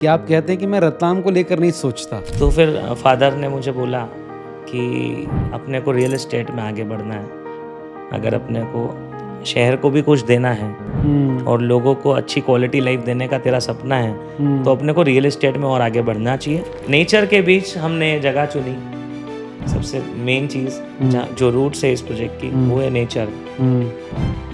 कि आप कहते हैं कि मैं रतलाम को लेकर नहीं सोचता। तो फिर फादर ने मुझे बोला कि अपने को रियल एस्टेट में आगे बढ़ना है, अगर अपने को शहर को भी कुछ देना है और लोगों को अच्छी क्वालिटी लाइफ देने का तेरा सपना है तो अपने को रियल एस्टेट में और आगे बढ़ना चाहिए। नेचर के बीच हमने जगह चुनी। सबसे मेन चीज़ जो रूट्स है इस प्रोजेक्ट की वो है नेचर।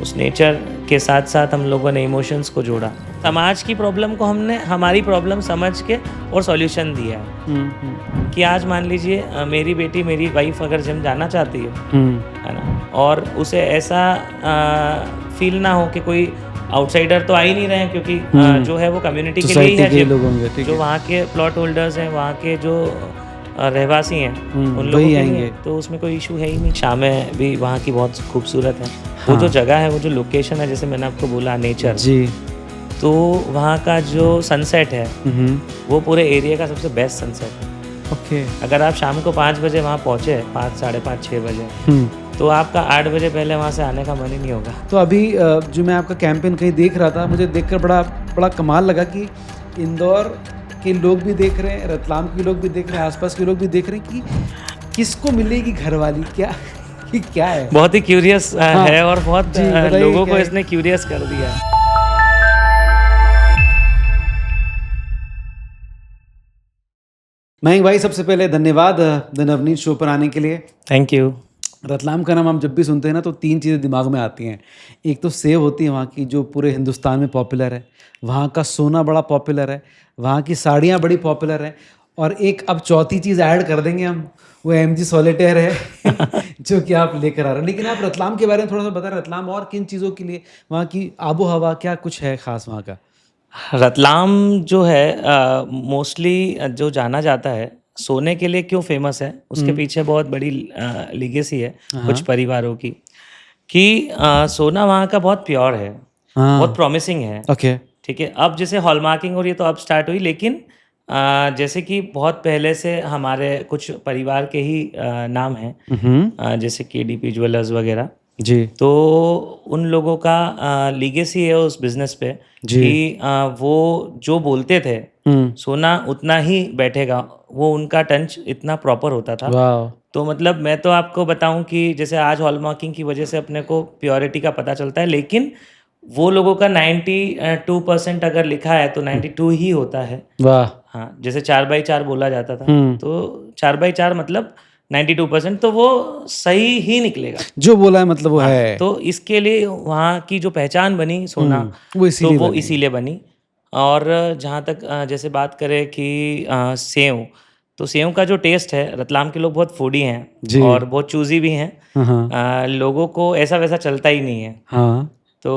उस नेचर के साथ साथ हम लोगों ने इमोशंस को जोड़ा। समाज की प्रॉब्लम को हमने हमारी प्रॉब्लम समझ के और सॉल्यूशन दिया है कि आज मान लीजिए मेरी बेटी मेरी वाइफ अगर जिम जाना चाहती है ना, और उसे ऐसा फील ना हो कि कोई आउटसाइडर तो आ ही नहीं रहे हैं, क्योंकि जो है वो कम्युनिटी के लिए ही है जिम। जो वहाँ के प्लॉट होल्डर्स हैं, वहाँ के जो रहवासी हैं उन लोगों के लिए तो उसमें कोई इशू है ही नहीं। शामें भी वहाँ की बहुत खूबसूरत है। वो जो जगह है, वो जो लोकेशन है, जैसे मैंने आपको बोला नेचर जी, तो वहाँ का जो सनसेट है वो पूरे एरिया का सबसे बेस्ट सनसेट है। ओके। अगर आप शाम को 5 बजे वहाँ पहुँचे, 5, साढ़े 5, 6 बजे, तो आपका 8 बजे पहले वहाँ से आने का मन ही नहीं होगा। तो अभी जो मैं आपका कैंपेन कहीं देख रहा था, मुझे देखकर बड़ा कमाल लगा कि इंदौर के लोग भी देख रहे हैं, रतलाम के लोग भी देख रहे हैं, आसपास के लोग भी देख रहे हैं कि किसको मिलेगी घरवाली, क्या है। बहुत ही क्यूरियस है और बहुत लोगों को इसने क्यूरियस कर दिया है। मयंक भाई, सबसे पहले धन्यवाद द नवनीत शो पर आने के लिए। Thank you. रतलाम का नाम हम जब भी सुनते हैं ना तो 3 चीज़ें दिमाग में आती हैं। एक तो सेव होती है वहाँ की, जो पूरे हिंदुस्तान में पॉपुलर है। वहाँ का सोना बड़ा पॉपुलर है। वहाँ की साड़ियाँ बड़ी पॉपुलर हैं। और एक अब चौथी चीज़ ऐड कर देंगे हम, वो MG सॉलिटेयर है जो कि आप लेकर आ रहे हैं। लेकिन आप रतलाम के बारे में थोड़ा सा बता रहे हैं, रतलाम और किन चीज़ों के लिए, वहाँ की आबो हवा क्या कुछ है ख़ास वहाँ का? रतलाम जो है मोस्टली जो जाना जाता है सोने के लिए क्यों फेमस है, उसके पीछे बहुत बड़ी लीगेसी है कुछ परिवारों की, कि सोना वहाँ का बहुत प्योर है, बहुत प्रॉमिसिंग है। ओके, ठीक है। अब जैसे हॉलमार्किंग हो रही है तो अब स्टार्ट हुई, लेकिन जैसे कि बहुत पहले से हमारे कुछ परिवार के ही नाम हैं, जैसे KDP ज्वेलर्स वगैरह जी, तो उन लोगों का लीगेसी है उस बिजनेस पे कि वो जो बोलते थे सोना उतना ही बैठेगा, वो उनका टंच इतना प्रॉपर होता था। तो मतलब मैं तो आपको बताऊं कि जैसे आज हॉलमार्किंग की वजह से अपने को प्योरिटी का पता चलता है, लेकिन वो लोगों का 92% अगर लिखा है तो 92 ही होता है। वाह। हाँ, जैसे 4/4 बोला जाता था, तो 4/4 मतलब 92%, तो वो सही ही निकलेगा जो बोला है, मतलब वो है। तो इसके लिए वहाँ की जो पहचान बनी सोना, वो इसीलिए बनी। और जहाँ तक जैसे बात करें कि सेव, तो सेव का जो टेस्ट है, रतलाम के लोग बहुत फूडी हैं और बहुत चूज़ी भी हैं। लोगों को ऐसा वैसा चलता ही नहीं है। तो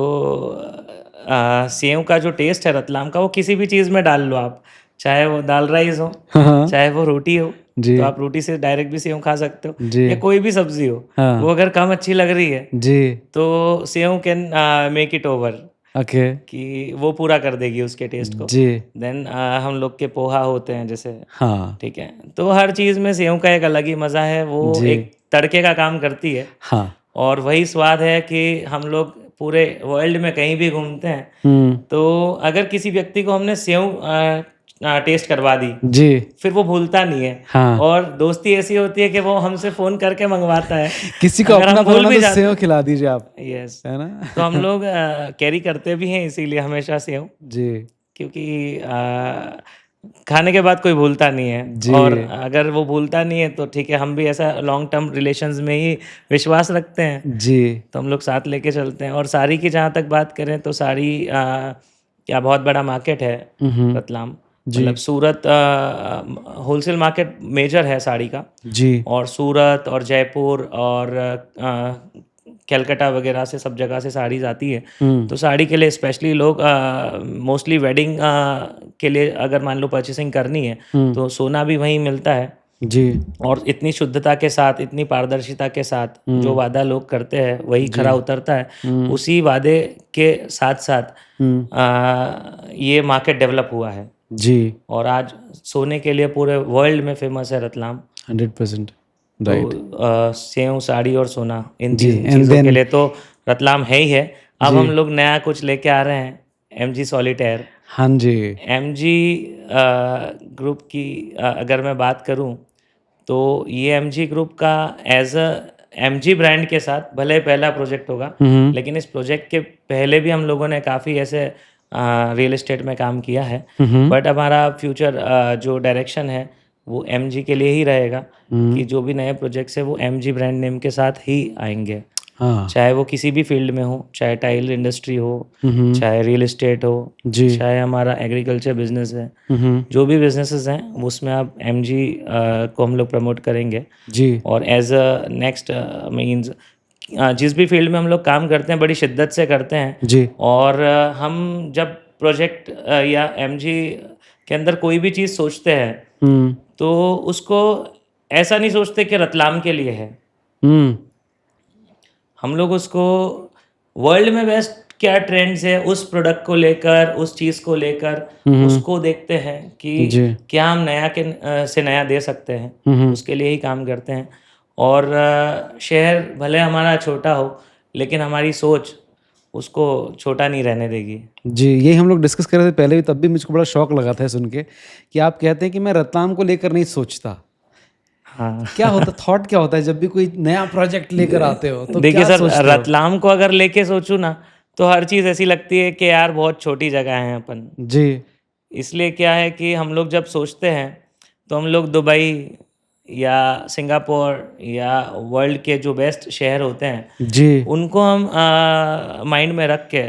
सेव का जो टेस्ट है रतलाम का, वो किसी भी चीज़ में डाल लो आप, चाहे वो दाल राइस हो, चाहे वो रोटी हो, तो आप रोटी से डायरेक्ट भी सेव खा सकते हो, या कोई भी सब्जी हो, वो अगर कम अच्छी लग रही है तो save can make it over, कि वो पूरा कर देगी उसके टेस्ट को। देन हम लोग के पोहा होते हैं जैसे, ठीक है, तो हर चीज़ में सेव का एक अलग ही मज़ा है, वो एक तड़के का काम करती है। और वही स्वाद है कि हम लोग पूरे वर्ल्ड में कहीं भी घूमते हैं तो अगर किसी व्यक्ति को हमने सेव टेस्ट करवा दी फिर वो भूलता नहीं है। और दोस्ती ऐसी होती है कि वो हमसे फ़ोन करके मंगवाता है। किसी को अपना भूल भी जाते सेव खिला दीजिए आप। यस, है ना। तो हम लोग कैरी करते भी हैं इसीलिए हमेशा सेव, क्योंकि खाने के बाद कोई भूलता नहीं है। और अगर वो भूलता नहीं है तो ठीक है, हम भी ऐसा लॉन्ग टर्म रिलेशंस में ही विश्वास रखते हैं, तो हम लोग साथ लेके चलते हैं। और साड़ी की जहाँ तक बात करें तो साड़ी क्या बहुत बड़ा मार्केट है रतलाम, मतलब सूरत होलसेल मार्केट मेजर है साड़ी का और सूरत और जयपुर और कलकत्ता वगैरह से सब जगह से साड़ीज आती है। तो साड़ी के लिए स्पेशली लोग मोस्टली वेडिंग के लिए अगर मान लो परचेसिंग करनी है तो सोना भी वहीं मिलता है और इतनी शुद्धता के साथ, इतनी पारदर्शिता के साथ जो वादा लोग करते हैं वही खरा उतरता है। उसी वादे के साथ साथ ये मार्केट डेवलप हुआ है और आज सोने के लिए पूरे वर्ल्ड में फेमस है रतलाम। 100% तो सेव, साड़ी और सोना, इन चीज़ों के लिए तो रतलाम है ही है। अब हम लोग नया कुछ लेके आ रहे हैं, MG सॉलिटेयर, हाँ जी। एमजी ग्रुप की अगर मैं बात करूं तो ये एमजी ग्रुप का एज अ एमजी ब्रांड के साथ भले ही पहला प्रोजेक्ट होगा, लेकिन इस प्रोजेक्ट के पहले भी हम लोगों ने काफ़ी ऐसे रियल एस्टेट में काम किया है। बट हमारा फ्यूचर जो डायरेक्शन है वो एमजी के लिए ही रहेगा कि जो भी नए प्रोजेक्ट्स है वो एमजी ब्रांड नेम के साथ ही आएंगे, हाँ चाहे वो किसी भी फील्ड में हो, चाहे टाइल इंडस्ट्री हो, चाहे रियल एस्टेट हो, जी। चाहे हमारा एग्रीकल्चर बिजनेस है, जो भी बिजनेसेस हैं उसमें आप एमजी को हम लोग प्रमोट करेंगे। जी। और एज अ नेक्स्ट मीन्स जिस भी फील्ड में हम लोग काम करते हैं बड़ी शिद्दत से करते हैं। जी। और हम जब प्रोजेक्ट या एमजी के अंदर कोई भी चीज़ सोचते हैं तो उसको ऐसा नहीं सोचते कि रतलाम के लिए है, हम लोग उसको वर्ल्ड में बेस्ट क्या ट्रेंड्स है उस प्रोडक्ट को लेकर, उस चीज़ को लेकर उसको देखते हैं कि जी। क्या हम नया के से नया दे सकते हैं, उसके लिए ही काम करते हैं। और शहर भले हमारा छोटा हो लेकिन हमारी सोच उसको छोटा नहीं रहने देगी। जी, यही हम लोग डिस्कस कर रहे थे पहले भी, तब भी मुझको बड़ा शौक लगा था सुन के कि आप कहते हैं कि मैं रतलाम को लेकर नहीं सोचता। हाँ क्या होता, थॉट क्या होता है जब भी कोई नया प्रोजेक्ट लेकर आते हो तो देखिए क्या सर, सोचते हो? रतलाम को अगर लेके सोचूं ना तो हर चीज़ ऐसी लगती है कि यार बहुत छोटी जगह है अपन। जी। इसलिए क्या है कि हम लोग जब सोचते हैं तो हम लोग दुबई या सिंगापुर या वर्ल्ड के जो बेस्ट शहर होते हैं जी। उनको हम माइंड में रख के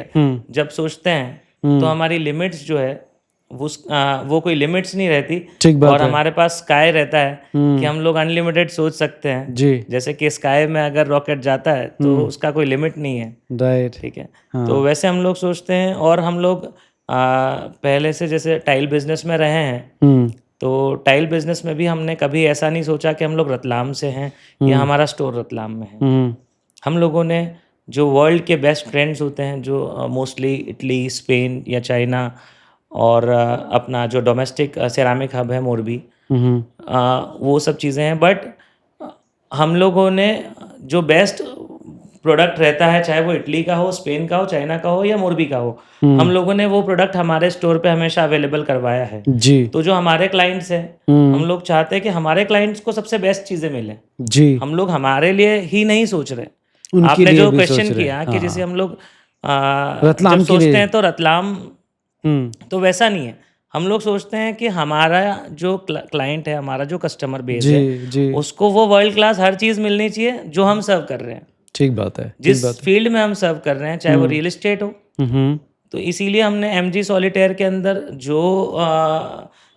जब सोचते हैं तो हमारी लिमिट्स जो है वो कोई लिमिट्स नहीं रहती। ठीक बात और है। हमारे पास स्काई रहता है कि हम लोग अनलिमिटेड सोच सकते हैं। जी। जैसे कि स्काई में अगर रॉकेट जाता है तो उसका कोई लिमिट नहीं है, राइट। ठीक है। तो वैसे हम लोग सोचते हैं। और हम लोग पहले से जैसे टाइल बिजनेस में रहे हैं तो टाइल बिजनेस में भी हमने कभी ऐसा नहीं सोचा कि हम लोग रतलाम से हैं या हमारा स्टोर रतलाम में है। हम लोगों ने जो वर्ल्ड के बेस्ट ट्रेंड्स होते हैं जो मोस्टली इटली, स्पेन या चाइना और अपना जो डोमेस्टिक सेरामिक हब है मोरबी, वो सब चीज़ें हैं। बट हम लोगों ने जो बेस्ट प्रोडक्ट रहता है चाहे वो इटली का हो, स्पेन का हो, चाइना का हो या मोरबी का हो, हम लोगों ने वो प्रोडक्ट हमारे स्टोर पे हमेशा अवेलेबल करवाया है। जी। तो जो हमारे क्लाइंट्स हैं हम लोग चाहते हैं कि हमारे क्लाइंट्स को सबसे बेस्ट चीज़ें मिलें। जी। हम लोग हमारे लिए ही नहीं सोच रहे। उनके आपने लिए जो भी सोच क्वेश्चन रहे किया हैं। कि हाँ, जैसे हाँ। हम लोग रतलाम जब के लिए। सोचते हैं तो रतलाम, हम्म। तो वैसा नहीं है। हम लोग सोचते हैं कि हमारा जो क्लाइंट है, हमारा जो कस्टमर बेस जी। है, जी। उसको वो वर्ल्ड क्लास हर चीज़ मिलनी चाहिए जो हम सर्व कर रहे हैं। ठीक बात है। ठीक जिस बात है। फील्ड में हम सर्व कर रहे हैं, चाहे वो रियल एस्टेट हो, हम्म। तो इसीलिए हमने एमजी सॉलिटेयर के अंदर जो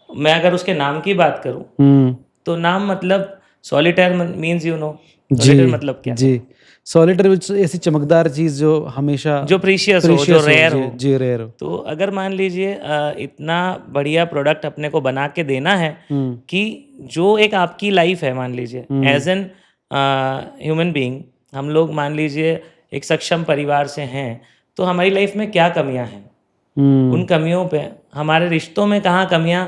मैं अगर उसके नाम की बात करूं तो नाम मतलब solitaire means you know solitaire जी। मतलब क्या है? जी। सॉलिटर ऐसी चमकदार चीज जो हमेशा जो प्रीशियस हो, जो प्रीशियस रेयर जी। हो। जी, रेयर हो। तो अगर मान लीजिए इतना बढ़िया प्रोडक्ट अपने को बना के देना है कि जो एक आपकी लाइफ है, मान लीजिए एज एन ह्यूमन बीइंग, हम लोग मान लीजिए एक सक्षम परिवार से हैं तो हमारी लाइफ में क्या कमियां हैं, उन कमियों पे, हमारे रिश्तों में कहाँ कमियां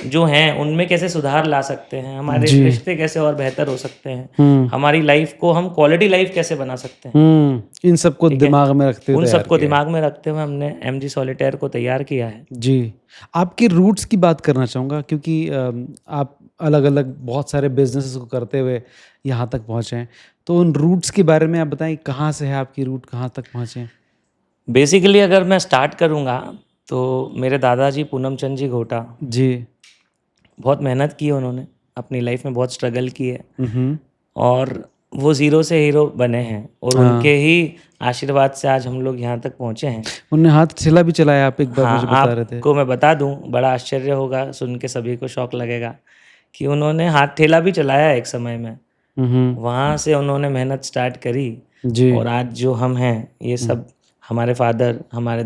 जो हैं उनमें कैसे सुधार ला सकते हैं, हमारे जी। रिश्ते कैसे और बेहतर हो सकते हैं, हमारी लाइफ को हम क्वालिटी लाइफ कैसे बना सकते हैं, इन सबको ठीक है? दिमाग में रखते हुए उन तैयार सबको किया है। दिमाग में रखते हुए हमने एमजी सॉलिटेयर को तैयार किया है। जी। आपके रूट्स की बात करना चाहूँगा क्योंकि आप अलग अलग बहुत सारे बिजनेसेस को करते हुए यहाँ तक पहुँचे हैं, तो उन रूट्स के बारे में आप बताएं, कहाँ से है आपकी रूट, कहाँ तक पहुँचे हैं? बेसिकली अगर मैं स्टार्ट करूँगा तो मेरे दादाजी पूनम चंद जी घोटा, जी। बहुत मेहनत की है उन्होंने, अपनी लाइफ में बहुत स्ट्रगल की है हम्म। और वो ज़ीरो से हीरो बने हैं और हाँ। उनके ही आशीर्वाद से आज हम लोग यहाँ तक पहुँचे हैं। उनने हाथ ठेला भी चलाया, आप एक बार हाँ, मुझे बता रहे थे। आपको मैं बता दूं, बड़ा आश्चर्य होगा सुन के, सभी को शौक लगेगा कि उन्होंने हाथ ठेला भी चलाया एक समय में। वहाँ से उन्होंने मेहनत स्टार्ट करी जी। और आज जो हम हैं ये सब हमारे फादर, हमारे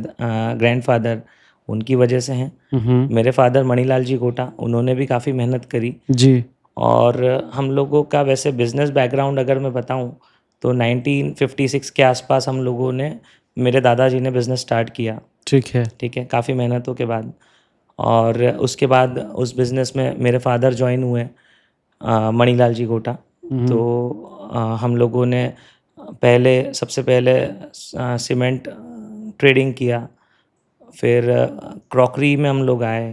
ग्रैंडफादर, उनकी वजह से हैं। मेरे फादर मणिलाल जी गोटा, उन्होंने भी काफ़ी मेहनत करी। जी। और हम लोगों का वैसे बिजनेस बैकग्राउंड अगर मैं बताऊं तो 1956 के आसपास हम लोगों ने, मेरे दादाजी ने बिज़नेस स्टार्ट किया। ठीक है। ठीक है, काफ़ी मेहनतों के बाद। और उसके बाद उस बिज़नेस में मेरे फादर ज्वाइन हुए, मणिलाल जी गोटा। तो हम लोगों ने सबसे पहले सीमेंट ट्रेडिंग किया, फिर क्रॉकरी में हम लोग आए,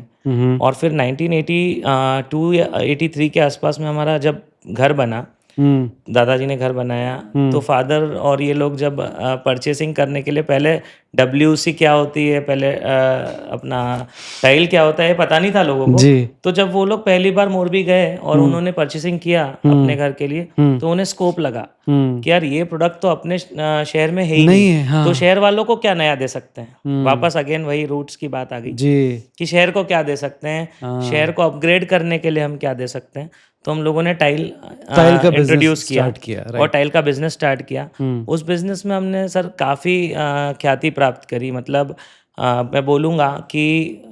और फिर 1982 या 83 के आसपास में हमारा जब घर बना, दादाजी ने घर बनाया, तो फादर और ये लोग जब परचेसिंग करने के लिए, पहले WC क्या होती है, पहले अपना टाइल क्या होता है पता नहीं था लोगों को। जी। तो जब वो लोग पहली बार मोरबी गए और उन्होंने परचेसिंग किया अपने घर के लिए, तो उन्हें स्कोप लगा कि यार ये प्रोडक्ट तो अपने शहर में है ही नहीं नहीं, है, हाँ। तो शहर वालों को क्या नया दे सकते हैं। वापस अगेन वही रूट्स की बात आ गई जी। कि शहर को क्या दे सकते हैं, शहर को अपग्रेड करने के लिए हम क्या दे सकते हैं। तो हम लोगों ने टाइल का इंट्रोड्यूस किया स्टार्ट किया, और टाइल का बिजनेस स्टार्ट किया। उस बिजनेस में हमने सर काफ़ी ख्याति प्राप्त करी। मतलब मैं बोलूँगा कि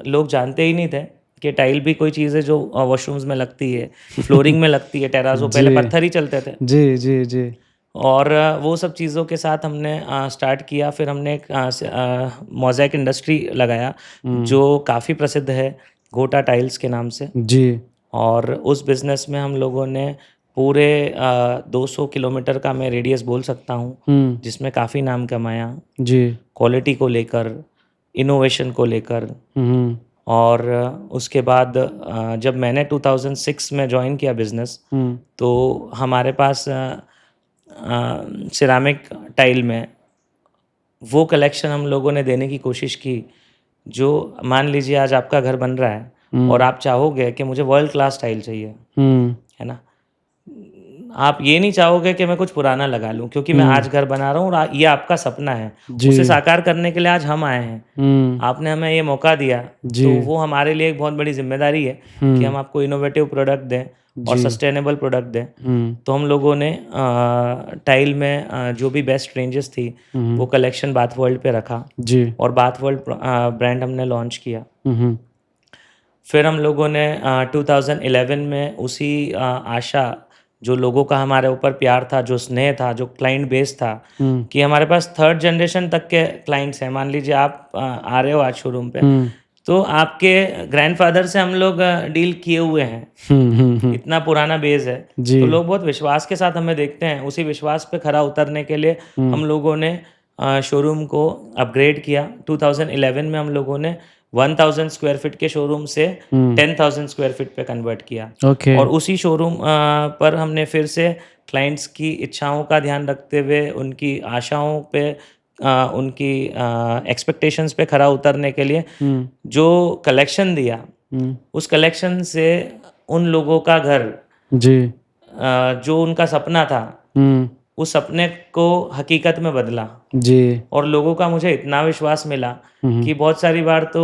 लोग जानते ही नहीं थे कि टाइल भी कोई चीज़ है जो वॉशरूम्स में लगती है, फ्लोरिंग में लगती है, टेराजो पहले पत्थर ही चलते थे। जी जी जी। और वो सब चीज़ों के साथ हमने स्टार्ट किया। फिर हमने एक मोज़ेक इंडस्ट्री लगाया जो काफ़ी प्रसिद्ध है, गोटा टाइल्स के नाम से। जी। और उस बिज़नेस में हम लोगों ने पूरे 200 किलोमीटर का मैं रेडियस बोल सकता हूँ, जिसमें काफ़ी नाम कमाया। जी। क्वालिटी को लेकर, इनोवेशन को लेकर। और उसके बाद जब मैंने 2006 में ज्वाइन किया बिज़नेस, तो हमारे पास सिरामिक टाइल में वो कलेक्शन हम लोगों ने देने की कोशिश की, जो मान लीजिए आज आपका घर बन रहा है और आप चाहोगे कि मुझे वर्ल्ड क्लास टाइल चाहिए, है ना। आप ये नहीं चाहोगे कि मैं कुछ पुराना लगा लूं, क्योंकि मैं आज घर बना रहा हूँ और ये आपका सपना है, उसे साकार करने के लिए आज हम आए हैं। आपने हमें ये मौका दिया, तो वो हमारे लिए एक बहुत बड़ी जिम्मेदारी है कि हम आपको इनोवेटिव प्रोडक्ट दें और सस्टेनेबल प्रोडक्ट दें। तो हम लोगों ने टाइल में जो भी बेस्ट रेंजेस थी वो कलेक्शन बाथ वर्ल्ड पे रखा जी। और बाथ वर्ल्ड ब्रांड हमने लॉन्च किया। फिर हम लोगों ने 2011 में उसी आशा, जो लोगों का हमारे ऊपर प्यार था, जो स्नेह था, जो क्लाइंट बेस था, कि हमारे पास 3rd जनरेशन तक के क्लाइंट्स हैं। मान लीजिए आप आ रहे हो आज शोरूम पे, तो आपके ग्रैंडफादर से हम लोग डील किए हुए हैं। इतना पुराना बेस है, तो लोग बहुत विश्वास के साथ हमें देखते हैं। उसी विश्वास पे खरा उतरने के लिए हम लोगों ने शोरूम को अपग्रेड किया। 2011 में हम लोगों ने 1000 स्क्वायर फीट के शोरूम से 10,000 स्क्वायर फीट पे कन्वर्ट किया। और उसी शोरूम पर हमने फिर से क्लाइंट्स की इच्छाओं का ध्यान रखते हुए, उनकी आशाओं पे, उनकी एक्सपेक्टेशंस पे खरा उतरने के लिए जो कलेक्शन दिया, उस कलेक्शन से उन लोगों का घर, जी। जो उनका सपना था, उस सपने को हकीकत में बदला। जी। और लोगों का मुझे इतना विश्वास मिला कि बहुत सारी बार तो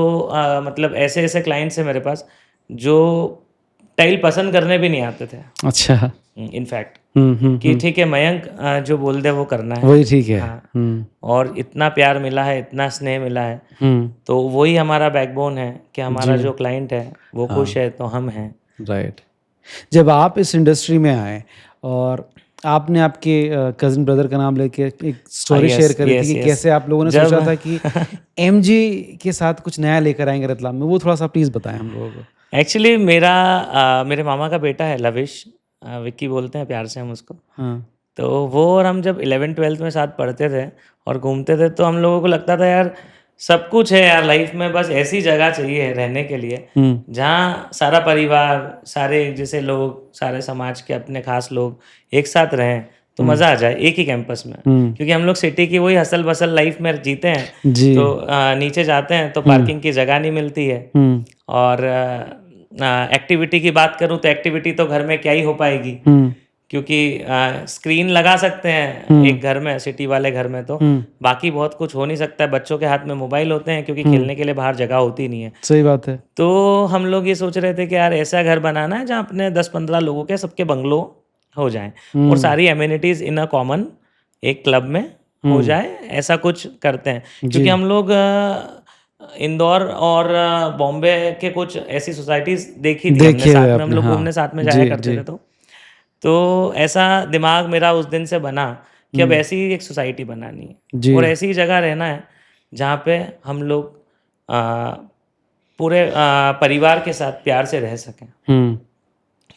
मतलब ऐसे ऐसे क्लाइंट्स हैं मेरे पास जो टाइल पसंद करने भी नहीं आते थे। अच्छा। इनफैक्ट कि ठीक है मयंक, जो बोल दे वो करना है, वही ठीक है। हाँ। और इतना प्यार मिला है, इतना स्नेह मिला है, तो वही हमारा बैकबोन है कि हमारा जो क्लाइंट है वो खुश है तो हम हैं। राइट। जब आप इस इंडस्ट्री में आए और आपने आपके कज़न ब्रदर का नाम लेके एक स्टोरी शेयर करी थी कि कैसे आप लोगों ने सोचा था कि MG के साथ कुछ नया लेकर आएंगे रतलाम में, वो थोड़ा सा प्लीज़ बताएं हम लोगों को। एक्चुअली मेरे मामा का बेटा है लविश, विक्की बोलते हैं प्यार से हम उसको। हाँ। तो वो और हम जब 11th-12th में साथ पढ़ते थे और घूमते थे, तो हम लोगों को लगता था यार सब कुछ है यार लाइफ में, बस ऐसी जगह चाहिए रहने के लिए जहाँ सारा परिवार, सारे एक जैसे लोग, सारे समाज के अपने खास लोग एक साथ रहें, तो मज़ा आ जाए एक ही कैंपस में। क्योंकि हम लोग सिटी की वही हसल बसल लाइफ में जीते हैं। जी। तो नीचे जाते हैं तो पार्किंग की जगह नहीं मिलती है, और एक्टिविटी की बात करूँ तो एक्टिविटी तो घर में क्या ही हो पाएगी, क्योंकि स्क्रीन लगा सकते हैं एक घर में, सिटी वाले घर में, तो बाकी बहुत कुछ हो नहीं सकता है। बच्चों के हाथ में मोबाइल होते हैं क्योंकि खेलने के लिए बाहर जगह होती नहीं है। सही बात है। तो हम लोग ये सोच रहे थे कि यार ऐसा घर बनाना है जहाँ अपने 10-15 लोगों के सबके बंगलो हो जाएं और सारी एमिनिटीज इन अ कॉमन एक क्लब में हो जाए, ऐसा कुछ करते हैं। क्योंकि हम लोग इंदौर और बॉम्बे के कुछ ऐसी सोसाइटीज देखी थी हमने साथ में, हम लोग घूमने साथ में जाया करते थे। तो ऐसा दिमाग मेरा उस दिन से बना कि अब ऐसी ही एक सोसाइटी बनानी है और ऐसी ही जगह रहना है जहाँ पे हम लोग पूरे परिवार के साथ प्यार से रह सकें।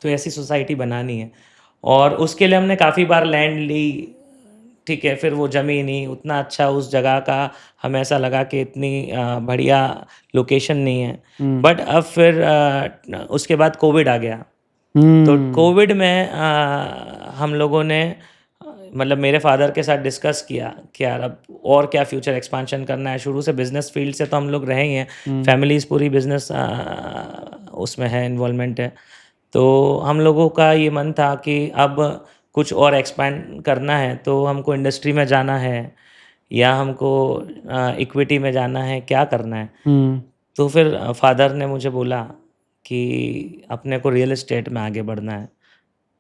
तो ऐसी सोसाइटी बनानी है और उसके लिए हमने काफ़ी बार लैंड ली, ठीक है, फिर वो जमी नहीं उतना अच्छा उस जगह का, हमें ऐसा लगा कि इतनी बढ़िया लोकेशन नहीं है। बट अब फिर उसके बाद कोविड आ गया। तो कोविड में हम लोगों ने मतलब मेरे फादर के साथ डिस्कस किया कि यार अब और क्या फ्यूचर एक्सपांशन करना है। शुरू से बिजनेस फील्ड से तो हम लोग रहे ही हैं, फैमिलीज पूरी बिजनेस उसमें है, इन्वॉल्वमेंट है। तो हम लोगों का ये मन था कि अब कुछ और एक्सपैंड करना है, तो हमको इंडस्ट्री में जाना है या हमको इक्विटी में जाना है, क्या करना है। तो फिर फादर ने मुझे बोला कि अपने को रियल एस्टेट में आगे बढ़ना है,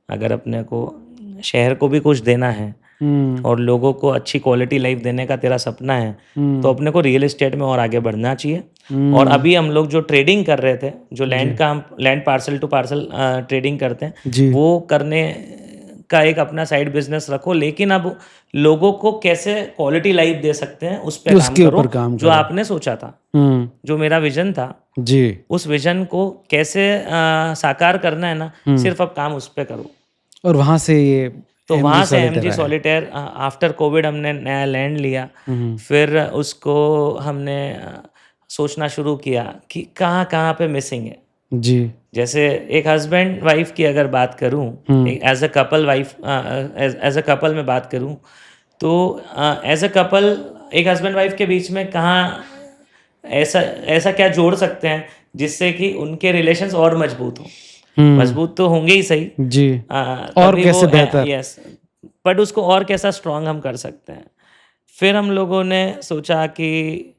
अगर अपने को शहर को भी कुछ देना है और लोगों को अच्छी क्वालिटी लाइफ देने का तेरा सपना है, तो अपने को रियल एस्टेट में और आगे बढ़ना चाहिए। और अभी हम लोग जो ट्रेडिंग कर रहे थे, जो लैंड का हम land parcel to parcel trading करते हैं, वो करने का एक अपना साइड बिजनेस रखो, लेकिन अब लोगों को कैसे क्वालिटी लाइफ दे सकते हैं उस पे काम करो। जो आपने सोचा था, जो मेरा विजन था जी, उस विजन को कैसे साकार करना है ना, सिर्फ अब काम उस पे करो। और वहाँ से ये तो वहाँ से MG सॉलिटेयर आफ्टर कोविड हमने नया लैंड लिया। फिर उसको हमने सोचना शुरू किया कि कहाँ कहाँ पे मिसिंग है। जी, जैसे एक हस्बैंड वाइफ की अगर बात करूँ, as a couple wife as a couple में बात करूँ, तो एज अ कपल एक हस्बैंड वाइफ के बीच में कहाँ ऐसा ऐसा क्या जोड़ सकते हैं जिससे कि उनके रिलेशंस और मजबूत हों। मजबूत तो होंगे ही सही जी, और कैसे बेहतर। यस, बट उसको और कैसा स्ट्रांग हम कर सकते हैं। फिर हम लोगों ने सोचा कि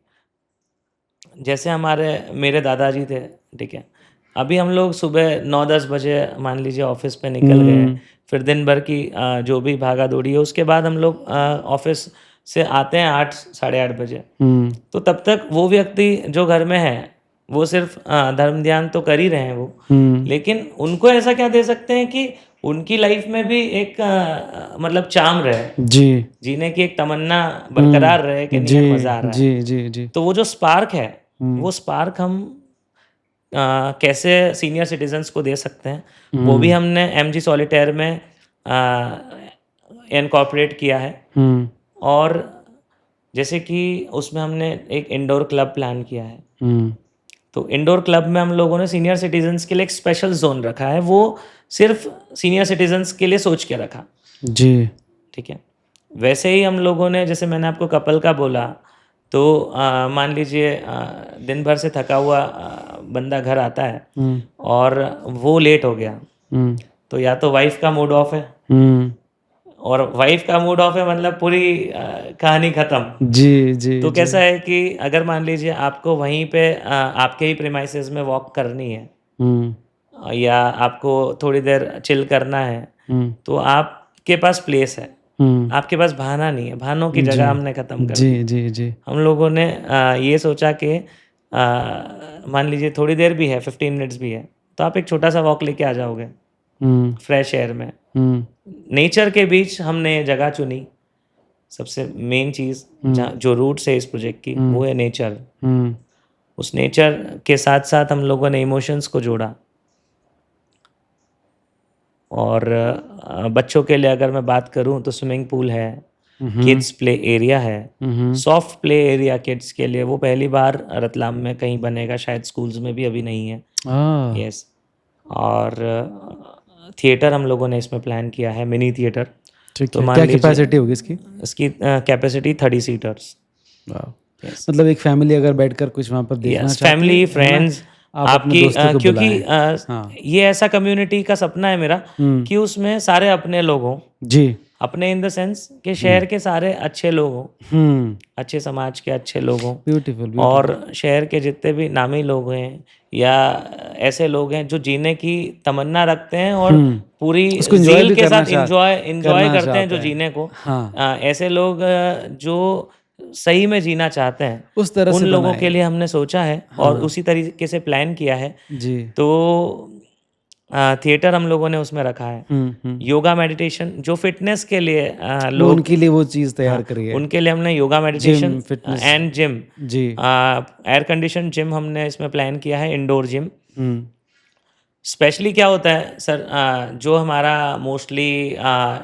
जैसे मेरे दादाजी थे, ठीक है, अभी हम लोग सुबह 9-10 बजे मान लीजिए ऑफिस पे निकल गए, फिर दिन भर की जो भी भागा दौड़ी है, उसके बाद हम लोग ऑफिस से आते हैं 8 साढ़े 8 बजे। तो तब तक वो व्यक्ति जो घर में है वो सिर्फ धर्म ध्यान तो कर ही रहे हैं वो, लेकिन उनको ऐसा क्या दे सकते हैं कि उनकी लाइफ में भी एक मतलब चार्म रहे, जी, जीने की एक तमन्ना बरकरार रहे कि नहीं मजा आ रहा है। जी, जी, जी, तो वो जो स्पार्क है, वो स्पार्क हम कैसे सीनियर सिटीजन्स को दे सकते हैं, वो भी हमने MG सॉलिटेयर में इनकॉर्पोरेट किया है। और जैसे कि उसमें हमने एक इंडोर क्लब प्लान किया है। तो इंडोर क्लब में हम लोगों ने सीनियर सिटीजन्स के लिए एक स्पेशल जोन रखा है, वो सिर्फ सीनियर सिटीजन्स के लिए सोच के रखा। जी, ठीक है, वैसे ही हम लोगों ने, जैसे मैंने आपको कपल का बोला, तो मान लीजिए दिन भर से थका हुआ बंदा घर आता है और वो लेट हो गया, तो या तो वाइफ का मूड ऑफ है, और वाइफ का मूड ऑफ है मतलब पूरी कहानी खत्म। जी, जी, तो कैसा है कि अगर मान लीजिए आपको वहीं पे आपके ही प्रीमाइसेस में वॉक करनी है, या आपको थोड़ी देर चिल करना है, तो आपके पास प्लेस है, आपके पास बहाना नहीं है। बहानों की जगह हमने ख़त्म कर दी। जी, जी, जी, हम लोगों ने ये सोचा कि मान लीजिए थोड़ी देर भी है, 15 मिनट्स भी है, तो आप एक छोटा सा वॉक लेके आ जाओगे फ्रेश एयर में। नेचर के बीच हमने ये जगह चुनी। सबसे मेन चीज़ जो रूट्स है इस प्रोजेक्ट की, वो है नेचर। उस नेचर के साथ साथ हम लोगों ने इमोशंस को जोड़ा। और बच्चों के लिए अगर मैं बात करूं तो स्विमिंग पूल है, किड्स प्ले एरिया है, सॉफ्ट प्ले एरिया किड्स के लिए, वो पहली बार रतलाम में कहीं बनेगा, शायद स्कूल्स में भी अभी नहीं है। यस, और थिएटर हम लोगों ने इसमें प्लान किया है, मिनी थिएटर। तो क्या कैपेसिटी होगी इसकी? इसकी कैपेसिटी 30 सीटर्स। मतलब एक फैमिली अगर बैठकर कुछ वहाँ पर देखना चाहती है, फैमिली फ्रेंड्स आपकी, क्योंकि हाँ। ये ऐसा कम्युनिटी का सपना है मेरा कि उसमें सारे अपने लोग हों। जी, अपने इन द सेंस कि शहर के सारे अच्छे लोग हों, अच्छे समाज के अच्छे लोग हों, ब्यूटीफुल, और शहर के जितने भी नामी लोग हैं या ऐसे लोग हैं जो जीने की तमन्ना रखते हैं और पूरी ज़ील के साथ इंजॉय करते हैं जो जीने को, ऐसे लोग जो सही में जीना चाहते हैं, उस तरह उन से लोगों के लिए हमने सोचा है और उसी तरीके से प्लान किया है। जी, तो थिएटर हम लोगों ने उसमें रखा है। योगा मेडिटेशन जो फिटनेस के लिए लोग, उनके लिए वो चीज़ तैयार करी है, उनके लिए हमने योगा मेडिटेशन एंड जिम, जी, एयर कंडीशन जिम हमने इसमें प्लान किया है, इंडोर जिम। स्पेशली क्या होता है सर, जो हमारा मोस्टली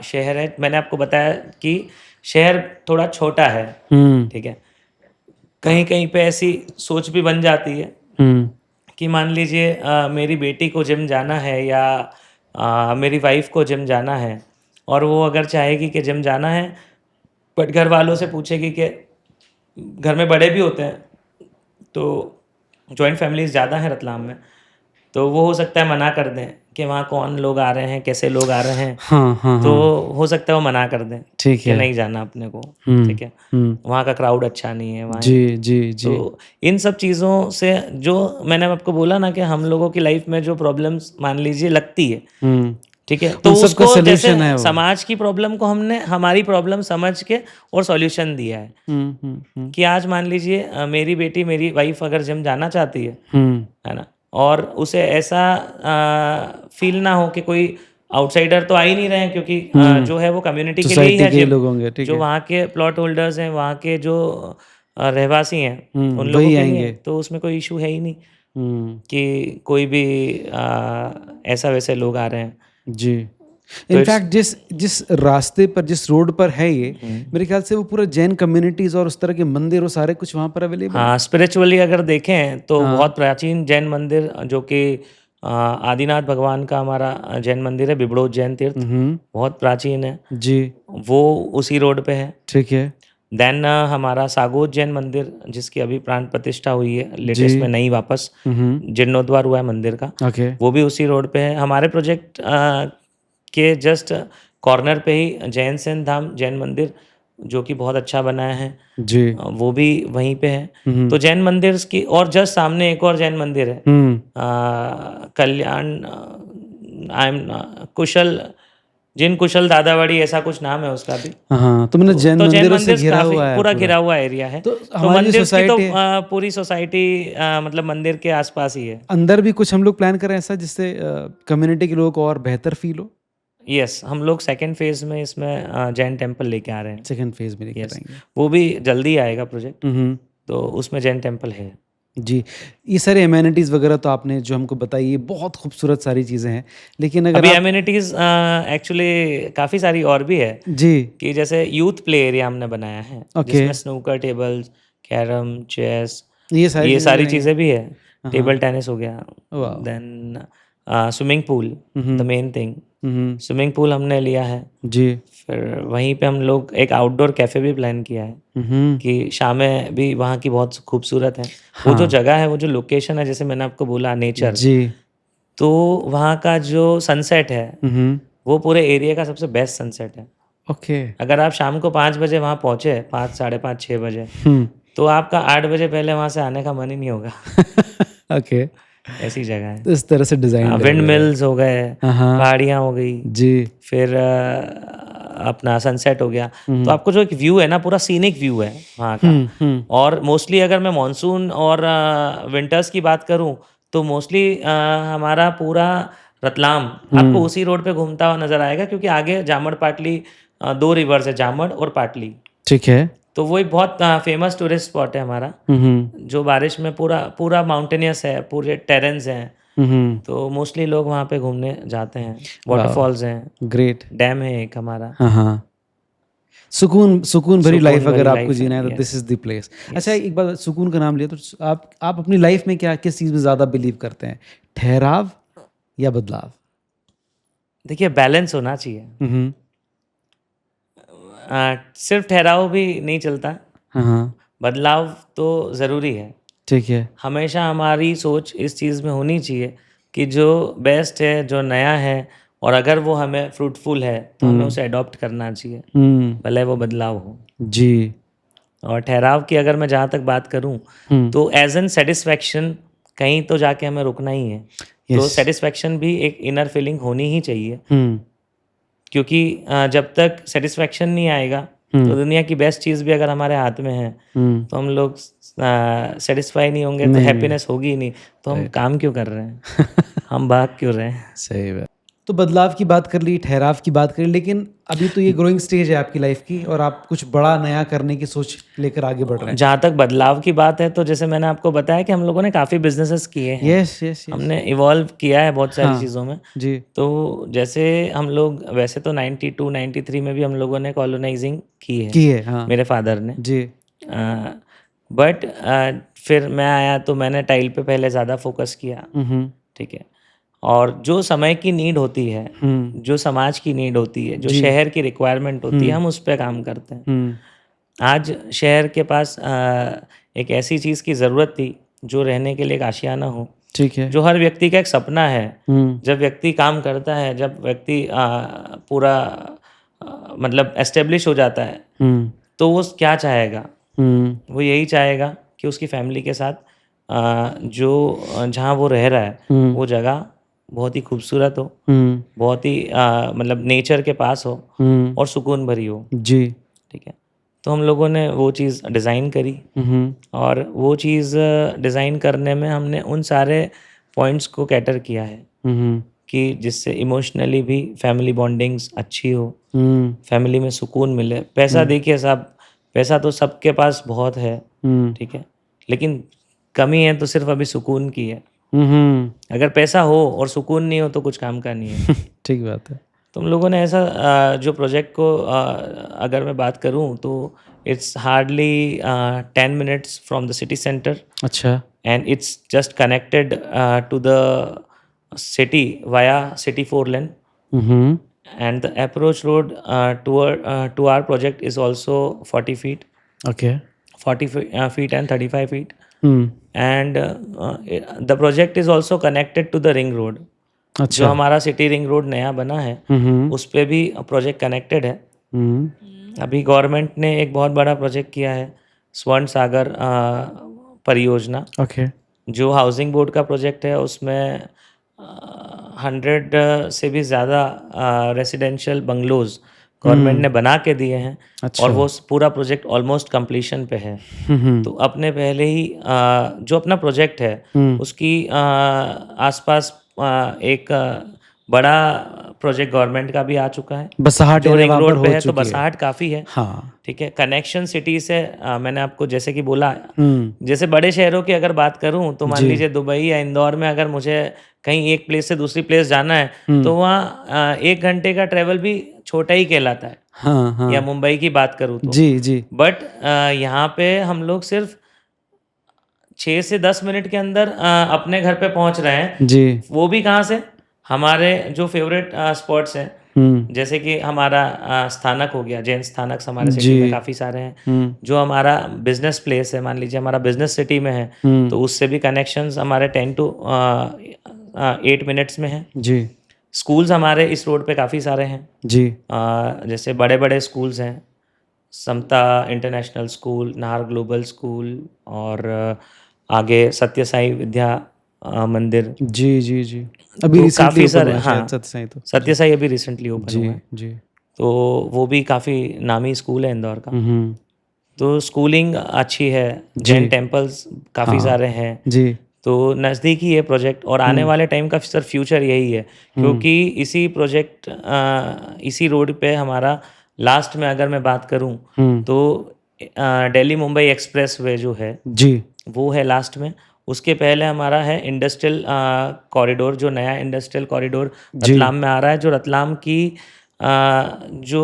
शहर है, मैंने आपको बताया कि शहर थोड़ा छोटा है, ठीक है। कहीं कहीं पे ऐसी सोच भी बन जाती है कि मान लीजिए मेरी बेटी को जिम जाना है या मेरी वाइफ को जिम जाना है, और वो अगर चाहेगी कि जिम जाना है, बट घर वालों से पूछेगी कि घर में बड़े भी होते हैं, तो जॉइंट फैमिलीज ज़्यादा हैं रतलाम में, तो वो हो सकता है मना कर दें कि वहाँ कौन लोग आ रहे हैं, कैसे लोग आ रहे हैं। तो हो सकता है वो मना कर दें कि नहीं जाना अपने को, ठीक है, वहाँ का क्राउड अच्छा नहीं है वहाँ। जी जी जी। तो इन सब चीज़ों से जो मैंने आपको बोला ना कि हम लोगों की लाइफ में जो प्रॉब्लम्स मान लीजिए लगती है, ठीक है, तो उन सबका उसको जैसे solution है वो। समाज की प्रॉब्लम को हमने हमारी प्रॉब्लम समझ के और सॉल्यूशन दिया है कि आज मान लीजिए मेरी बेटी, मेरी वाइफ अगर जिम जाना चाहती है ना, और उसे ऐसा फील ना हो कि कोई आउटसाइडर तो आ ही नहीं रहे हैं, क्योंकि जो है वो कम्युनिटी के लिए ही सोसाइटी है के जिम। लोग होंगे, ठीक जो है। वहाँ के प्लॉट होल्डर्स हैं, वहाँ के जो रहवासी हैं, उन लोगों वही के आएंगे। लिए तो उसमें कोई इशू है ही नहीं हम्म कि कोई भी ऐसा वैसे लोग आ रहे हैं। जी। तो इनफैक्ट जिस जिस रास्ते पर, जिस रोड पर है ये, मेरे ख्याल से वो पूरा जैन कम्युनिटीज और उस तरह के मंदिर और सारे कुछ वहाँ पर अवेलेबल। हाँ, स्पिरिचुअली अगर देखें तो हाँ। बहुत प्राचीन जैन मंदिर, जो कि आदिनाथ भगवान का हमारा जैन मंदिर है, बिबड़ो जैन तीर्थ, बहुत प्राचीन है जी। वो, उसी रोड पे है। ठीक है। देन हमारा सागोद जैन मंदिर, जिसकी अभी प्राण प्रतिष्ठा हुई है लेटेस्ट में, नई वापस जीर्णोद्वार हुआ है मंदिर का, ओके। वो भी उसी रोड पे है। हमारे प्रोजेक्ट के जस्ट कॉर्नर पे ही जैन सेन धाम जैन मंदिर, जो कि बहुत अच्छा बनाया है, जी। वो भी वहीं पे है। तो जैन मंदिर की, और जस्ट सामने एक और जैन मंदिर है, कल्याण, आई एम कुशल, जिन कुशल दादावाड़ी, ऐसा कुछ नाम है उसका भी। हाँ, तो मैंने जैन तो जैन मंदिरों से मंदिर घिरा काफी हुआ है पूरा पूरा। घिरा हुआ एरिया है। तो तो हमारी मंदिर की तो सोसाइटी पूरी सोसाइटी मतलब मंदिर के आसपास ही है। अंदर भी कुछ हम लोग प्लान कर रहे हैं ऐसा, जिससे कम्युनिटी के लोगों को और बेहतर फील हो। यस, हम लोग सेकंड फेज में इसमें जैन टेम्पल लेके आ रहे हैं। सेकंड फेज में लेकर यस, आएंगे। वो भी जल्दी आएगा प्रोजेक्ट, तो उसमें जैन टेम्पल है। जी। ये सारे एमेनिटीज़ वगैरह तो आपने जो हमको बताई, ये बहुत खूबसूरत सारी चीज़ें हैं, लेकिन अगर अभी आप एमिनिटीज एक्चुअली काफ़ी सारी और भी है, जी। कि जैसे यूथ प्ले एरिया हमने बनाया है, ओके। जिसमें स्नूकर टेबल्स, कैरम, चेस, ये सारी ये चीज़ें सारी रहेंगी। चीज़ें भी है। हाँ। टेबल टेनिस हो गया, वाह। Then swimming pool, the main thing, hmm swimming pool हमने लिया है। जी। फिर वहीं पे हम लोग एक आउटडोर कैफ़े भी प्लान किया है, कि शामें भी वहाँ की बहुत खूबसूरत है। वो जो जगह है, वो जो लोकेशन है, जैसे मैंने आपको बोला नेचर, जी। तो वहाँ का जो सनसेट है, वो पूरे एरिया का सबसे बेस्ट सनसेट है। ओके। अगर आप शाम को 5 बजे वहाँ पहुँचे, 5, साढ़े 5, 6 बजे, तो आपका 8 बजे पहले वहाँ से आने का मन ही नहीं होगा। ओके। ऐसी जगह है। तो इस तरह से डिज़ाइन विंड मिल्स हो गए, हाँ। पहाड़ियाँ हो गई, जी। फिर अपना सनसेट हो गया, तो आपको जो एक व्यू है ना, पूरा सीनिक व्यू है वहाँ का। और मोस्टली अगर मैं मानसून और विंटर्स की बात करूँ, तो मोस्टली हमारा पूरा रतलाम आपको उसी रोड पे घूमता हुआ नजर आएगा, क्योंकि आगे जामड़ पाटली, 2 रिवर्स है, जामड़ और पाटली। ठीक है। तो वो एक बहुत फेमस टूरिस्ट स्पॉट है हमारा, जो बारिश में पूरा पूरा माउंटेनियस है, पूरे टेरेन्स हैं, तो मोस्टली लोग वहाँ पे घूमने जाते हैं। वाटरफॉल्स हैं, ग्रेट। डैम है एक हमारा। हाँ। सुकून सुकून भरी लाइफ सुकून अगर भरी आपको life जीना है, है तो this yes, is the place. अच्छा, एक बार सुकून का नाम लिया, तो आप अपनी लाइफ में क्या, किस चीज़ में ज़्यादा बिलीव करते हैं, ठहराव या बदलाव? देखिए, बैलेंस होना चाहिए। सिर्फ ठहराव भी नहीं चलता, हाँ। बदलाव तो ज़रूरी है। ठीक है। हमेशा हमारी सोच इस चीज़ में होनी चाहिए कि जो बेस्ट है, जो नया है, और अगर वो हमें फ्रूटफुल है, तो हमें उसे अडॉप्ट करना चाहिए, भले वो बदलाव हो। जी। और ठहराव की अगर मैं जहाँ तक बात करूँ, तो एज एन सेटिस्फैक्शन कहीं तो जाके हमें रुकना ही है। तो सेटिस्फैक्शन भी एक इनर फीलिंग होनी ही चाहिए, क्योंकि जब तक सेटिस्फैक्शन नहीं आएगा, तो दुनिया की बेस्ट चीज़ भी अगर हमारे हाथ में है, तो हम लोग सेटिस्फाई नहीं होंगे, तो हैप्पीनेस होगी ही नहीं, तो हम काम क्यों कर रहे हैं? हम भाग क्यों रहे हैं? सही बात। तो बदलाव की बात कर ली, ठहराव की बात कर ली, लेकिन अभी तो ये ग्रोइंग स्टेज है आपकी लाइफ की और आप कुछ बड़ा नया करने की सोच लेकर आगे बढ़ रहे हैं। जहाँ तक बदलाव की बात है तो जैसे मैंने आपको बताया कि हम लोगों ने काफ़ी बिजनेसेस किए हैं, यस यस यस। हमने इवॉल्व किया है बहुत सारी हाँ चीज़ों में। जी। तो जैसे हम लोग वैसे तो 92 93 में भी हम लोगों ने कॉलोनाइजिंग की है, की है हाँ मेरे फादर ने। जी। बट फिर मैं आया तो मैंने टाइल पे पहले ज़्यादा फोकस किया, ठीक है। और जो समय की नीड होती है, जो समाज की नीड होती है, जो जी। शहर की रिक्वायरमेंट होती है, हम उस पर काम करते हैं। हम्म आज शहर के पास एक ऐसी चीज़ की ज़रूरत थी जो रहने के लिए एक आशियाना हो, ठीक है। जो हर व्यक्ति का एक सपना है। हम्म जब व्यक्ति काम करता है, जब व्यक्ति पूरा मतलब एस्टेब्लिश हो जाता है, हम्म तो वो क्या चाहेगा? हम्म वो यही चाहेगा कि उसकी फैमिली के साथ जहाँ वो रह रहा है, वो जगह बहुत ही खूबसूरत हो, बहुत ही मतलब नेचर के पास हो और सुकून भरी हो, जी। ठीक है। तो हम लोगों ने वो चीज़ डिज़ाइन करी और वो चीज़ डिज़ाइन करने में हमने उन सारे पॉइंट्स को कैटर किया है कि जिससे इमोशनली भी फैमिली बॉन्डिंग्स अच्छी हो, फैमिली में सुकून मिले। पैसा देखिए साहब, पैसा तो सबके पास बहुत है, ठीक है, लेकिन कमी है तो सिर्फ अभी सुकून की है। अगर पैसा हो और सुकून नहीं हो तो कुछ काम का नहीं है। ठीक बात है। तो हम लोगों ने ऐसा जो प्रोजेक्ट को अगर मैं बात करूं तो it's hardly 10 minutes from the city centre अच्छा। And it's just connected to the city via city 4 lane and the approach road to our project is also 40 feet, okay. 40 feet and 35 feet. And the project is also connected to the ring road. जो अच्छा। हमारा city ring road नया बना है उस पे भी project connected है। अभी गवर्नमेंट ने एक बहुत बड़ा प्रोजेक्ट किया है, स्वर्ण सागर परियोजना, ओके। जो हाउसिंग बोर्ड का प्रोजेक्ट है। उसमें 100 से भी ज़्यादा रेसिडेंशियल बंगलोज गवर्नमेंट ने बना के दिए हैं। अच्छा। और वो पूरा प्रोजेक्ट ऑलमोस्ट कंप्लीशन पे है। तो अपने पहले ही जो अपना प्रोजेक्ट है उसकी आसपास एक बड़ा प्रोजेक्ट गवर्नमेंट का भी आ चुका है, बसाहट जो एरिया रिंग वहाँ पर रोड पे हो है, तो चुकी है। बसाहट काफ़ी है, हाँ। ठीक है। कनेक्शन सिटी से मैंने आपको जैसे कि बोला, जैसे बड़े शहरों की अगर बात करूं तो मान जी। लीजिए दुबई या इंदौर में अगर मुझे कहीं एक प्लेस से दूसरी प्लेस जाना है तो वहाँ 1 घंटे का ट्रैवल भी छोटा ही कहलाता है। हाँ हाँ। या मुंबई की बात करूँ तो, जी जी। बट यहाँ पे हम लोग सिर्फ 6 से 10 मिनट के अंदर अपने घर पे पहुँच रहे हैं। जी। वो भी कहाँ से? हमारे जो फेवरेट स्पॉट्स हैं, जैसे कि हमारा स्थानक हो गया, जैन स्थानक हमारे सिटी में काफ़ी सारे हैं। जो हमारा बिजनेस प्लेस है, मान लीजिए हमारा बिजनेस सिटी में है, तो उससे भी कनेक्शंस हमारे 10 to 8 मिनट्स में हैं। जी। स्कूल्स हमारे इस रोड पे काफ़ी सारे हैं। जी। जैसे बड़े बड़े स्कूल्स हैं, Samta international school, Nahar global school, और आगे सत्य साई विद्या मंदिर। जी जी जी। अभी तो रिसेंटली काफ़ी ओपन सारे, हुआ हाँ, शायद सत्य साई तो। सत्य साई अभी रिसेंटली ओपन जी हुआ है। जी। तो वो भी काफ़ी नामी स्कूल है इंदौर का। तो स्कूलिंग अच्छी है, जैन टेम्पल्स काफ़ी सारे हैं। जी। तो नज़दीक ही है प्रोजेक्ट, और आने वाले टाइम का सर फ्यूचर यही है, क्योंकि इसी प्रोजेक्ट इसी रोड पे हमारा लास्ट में अगर मैं बात करूं तो दिल्ली मुंबई एक्सप्रेस वे जो है जी। वो वो है लास्ट में। उसके पहले हमारा है इंडस्ट्रियल कॉरिडोर, जो नया इंडस्ट्रियल कॉरिडोर रतलाम में आ रहा है, जो रतलाम की जो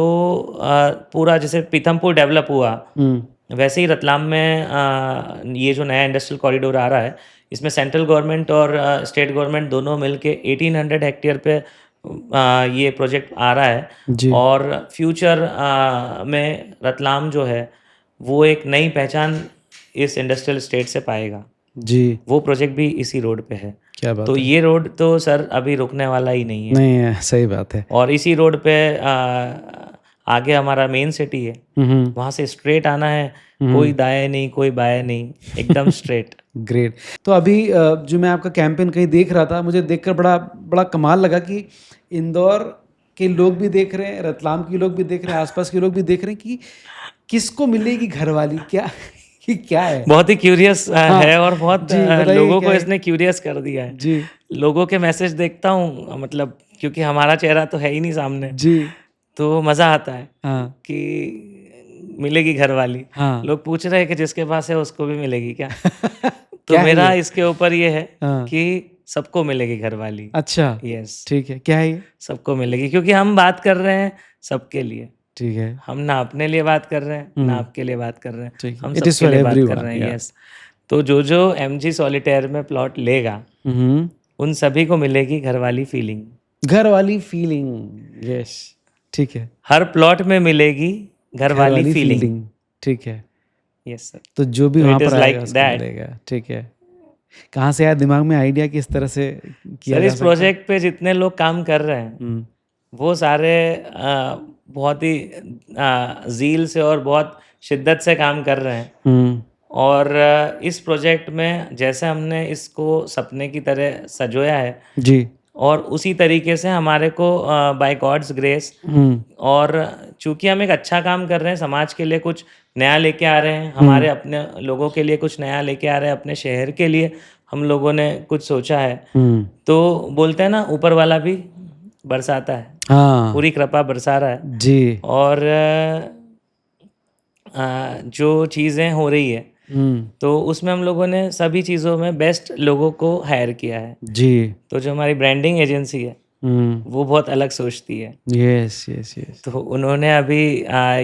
पूरा जैसे पीथमपुर डेवलप हुआ वैसे ही रतलाम में ये जो नया इंडस्ट्रियल कॉरिडोर आ रहा है, इसमें सेंट्रल गवर्नमेंट और स्टेट गवर्नमेंट दोनों मिलके 1800 हेक्टेयर पे ये प्रोजेक्ट आ रहा है। जी। और फ्यूचर में रतलाम जो है वो एक नई पहचान इस इंडस्ट्रियल स्टेट से पाएगा। जी। वो प्रोजेक्ट भी इसी रोड पे है। क्या बात तो है। ये रोड तो सर अभी रुकने वाला ही नहीं है। नहीं है, सही बात है। और इसी रोड पे आगे हमारा मेन सिटी है, वहाँ से स्ट्रेट आना है, कोई दाएं नहीं कोई बाएं नहीं, एकदम स्ट्रेट। ग्रेट। तो अभी जो मैं आपका कैंपेन कहीं देख रहा था, मुझे देखकर बड़ा बड़ा कमाल लगा कि इंदौर के लोग भी देख रहे हैं, रतलाम के लोग भी देख रहे हैं, आसपास के लोग भी देख रहे हैं कि किसको मिलेगी घरवाली, क्या ये क्या है। बहुत ही क्यूरियस है और बहुत जी, बताइए लोगों क्या को है? इसने क्यूरियस कर दिया है। जी। लोगों के मैसेज देखता हूँ, मतलब क्योंकि हमारा चेहरा तो है ही नहीं सामने, जी। तो मज़ा आता है हाँ, कि मिलेगी घरवाली। हाँ। लोग पूछ रहे हैं कि जिसके पास है उसको भी मिलेगी क्या? तो क्या है मेरा ये? इसके ऊपर ये है हाँ। कि सबको मिलेगी घरवाली। अच्छा, यस, ठीक है। क्या है ये? सबको मिलेगी, क्योंकि हम बात कर रहे हैं सबके लिए। ठीक है। हम ना अपने लिए बात कर रहे हैं, ना आपके लिए बात कर रहे हैं, ठीक है। हम इट इज़ सबके फॉर लिए बात कर एवरीवन, रहे हैं। या यस, तो जो एमजी सॉलिटेयर में प्लॉट लेगा, हुँ। उन सभी को मिलेगी घरवाली फीलिंग। घर वाली फीलिंग, यस, ठीक है। हर प्लॉट में मिलेगी घर घरवाली वाली फीलिंग। फीलिंग, ठीक है। यस सर, तो जो भी तो वहाँ इट पर इज़ आएगा लाइक उसको दैट। मिलेगा, ठीक है। कहाँ से आया दिमाग में आइडिया कि इस तरह से किया सर, जा इस सकता है? प्रोजेक्ट पे जितने लोग काम कर रहे हैं, हुँ, वो सारे बहुत ही ज़ील से और बहुत शिद्दत से काम कर रहे हैं। हुँ, और इस प्रोजेक्ट में जैसे हमने इसको सपने की तरह संजोया है, जी, और उसी तरीके से हमारे को बाय गॉड्स ग्रेस, हुँ, और चूँकि हम एक अच्छा काम कर रहे हैं, समाज के लिए कुछ नया लेके आ रहे हैं, हुँ, हमारे अपने लोगों के लिए कुछ नया लेके आ रहे हैं, अपने शहर के लिए हम लोगों ने कुछ सोचा है, हुँ, तो बोलते हैं ना, ऊपर वाला भी बरसाता है, हाँ, पूरी कृपा बरसा रहा है। जी, और जो चीज़ें हो रही है, हुँ, तो उसमें हम लोगों ने सभी चीज़ों में बेस्ट लोगों को हायर किया है। जी, तो जो हमारी ब्रांडिंग एजेंसी है, हुँ, वो बहुत अलग सोचती है। Yes, yes, yes. तो उन्होंने अभी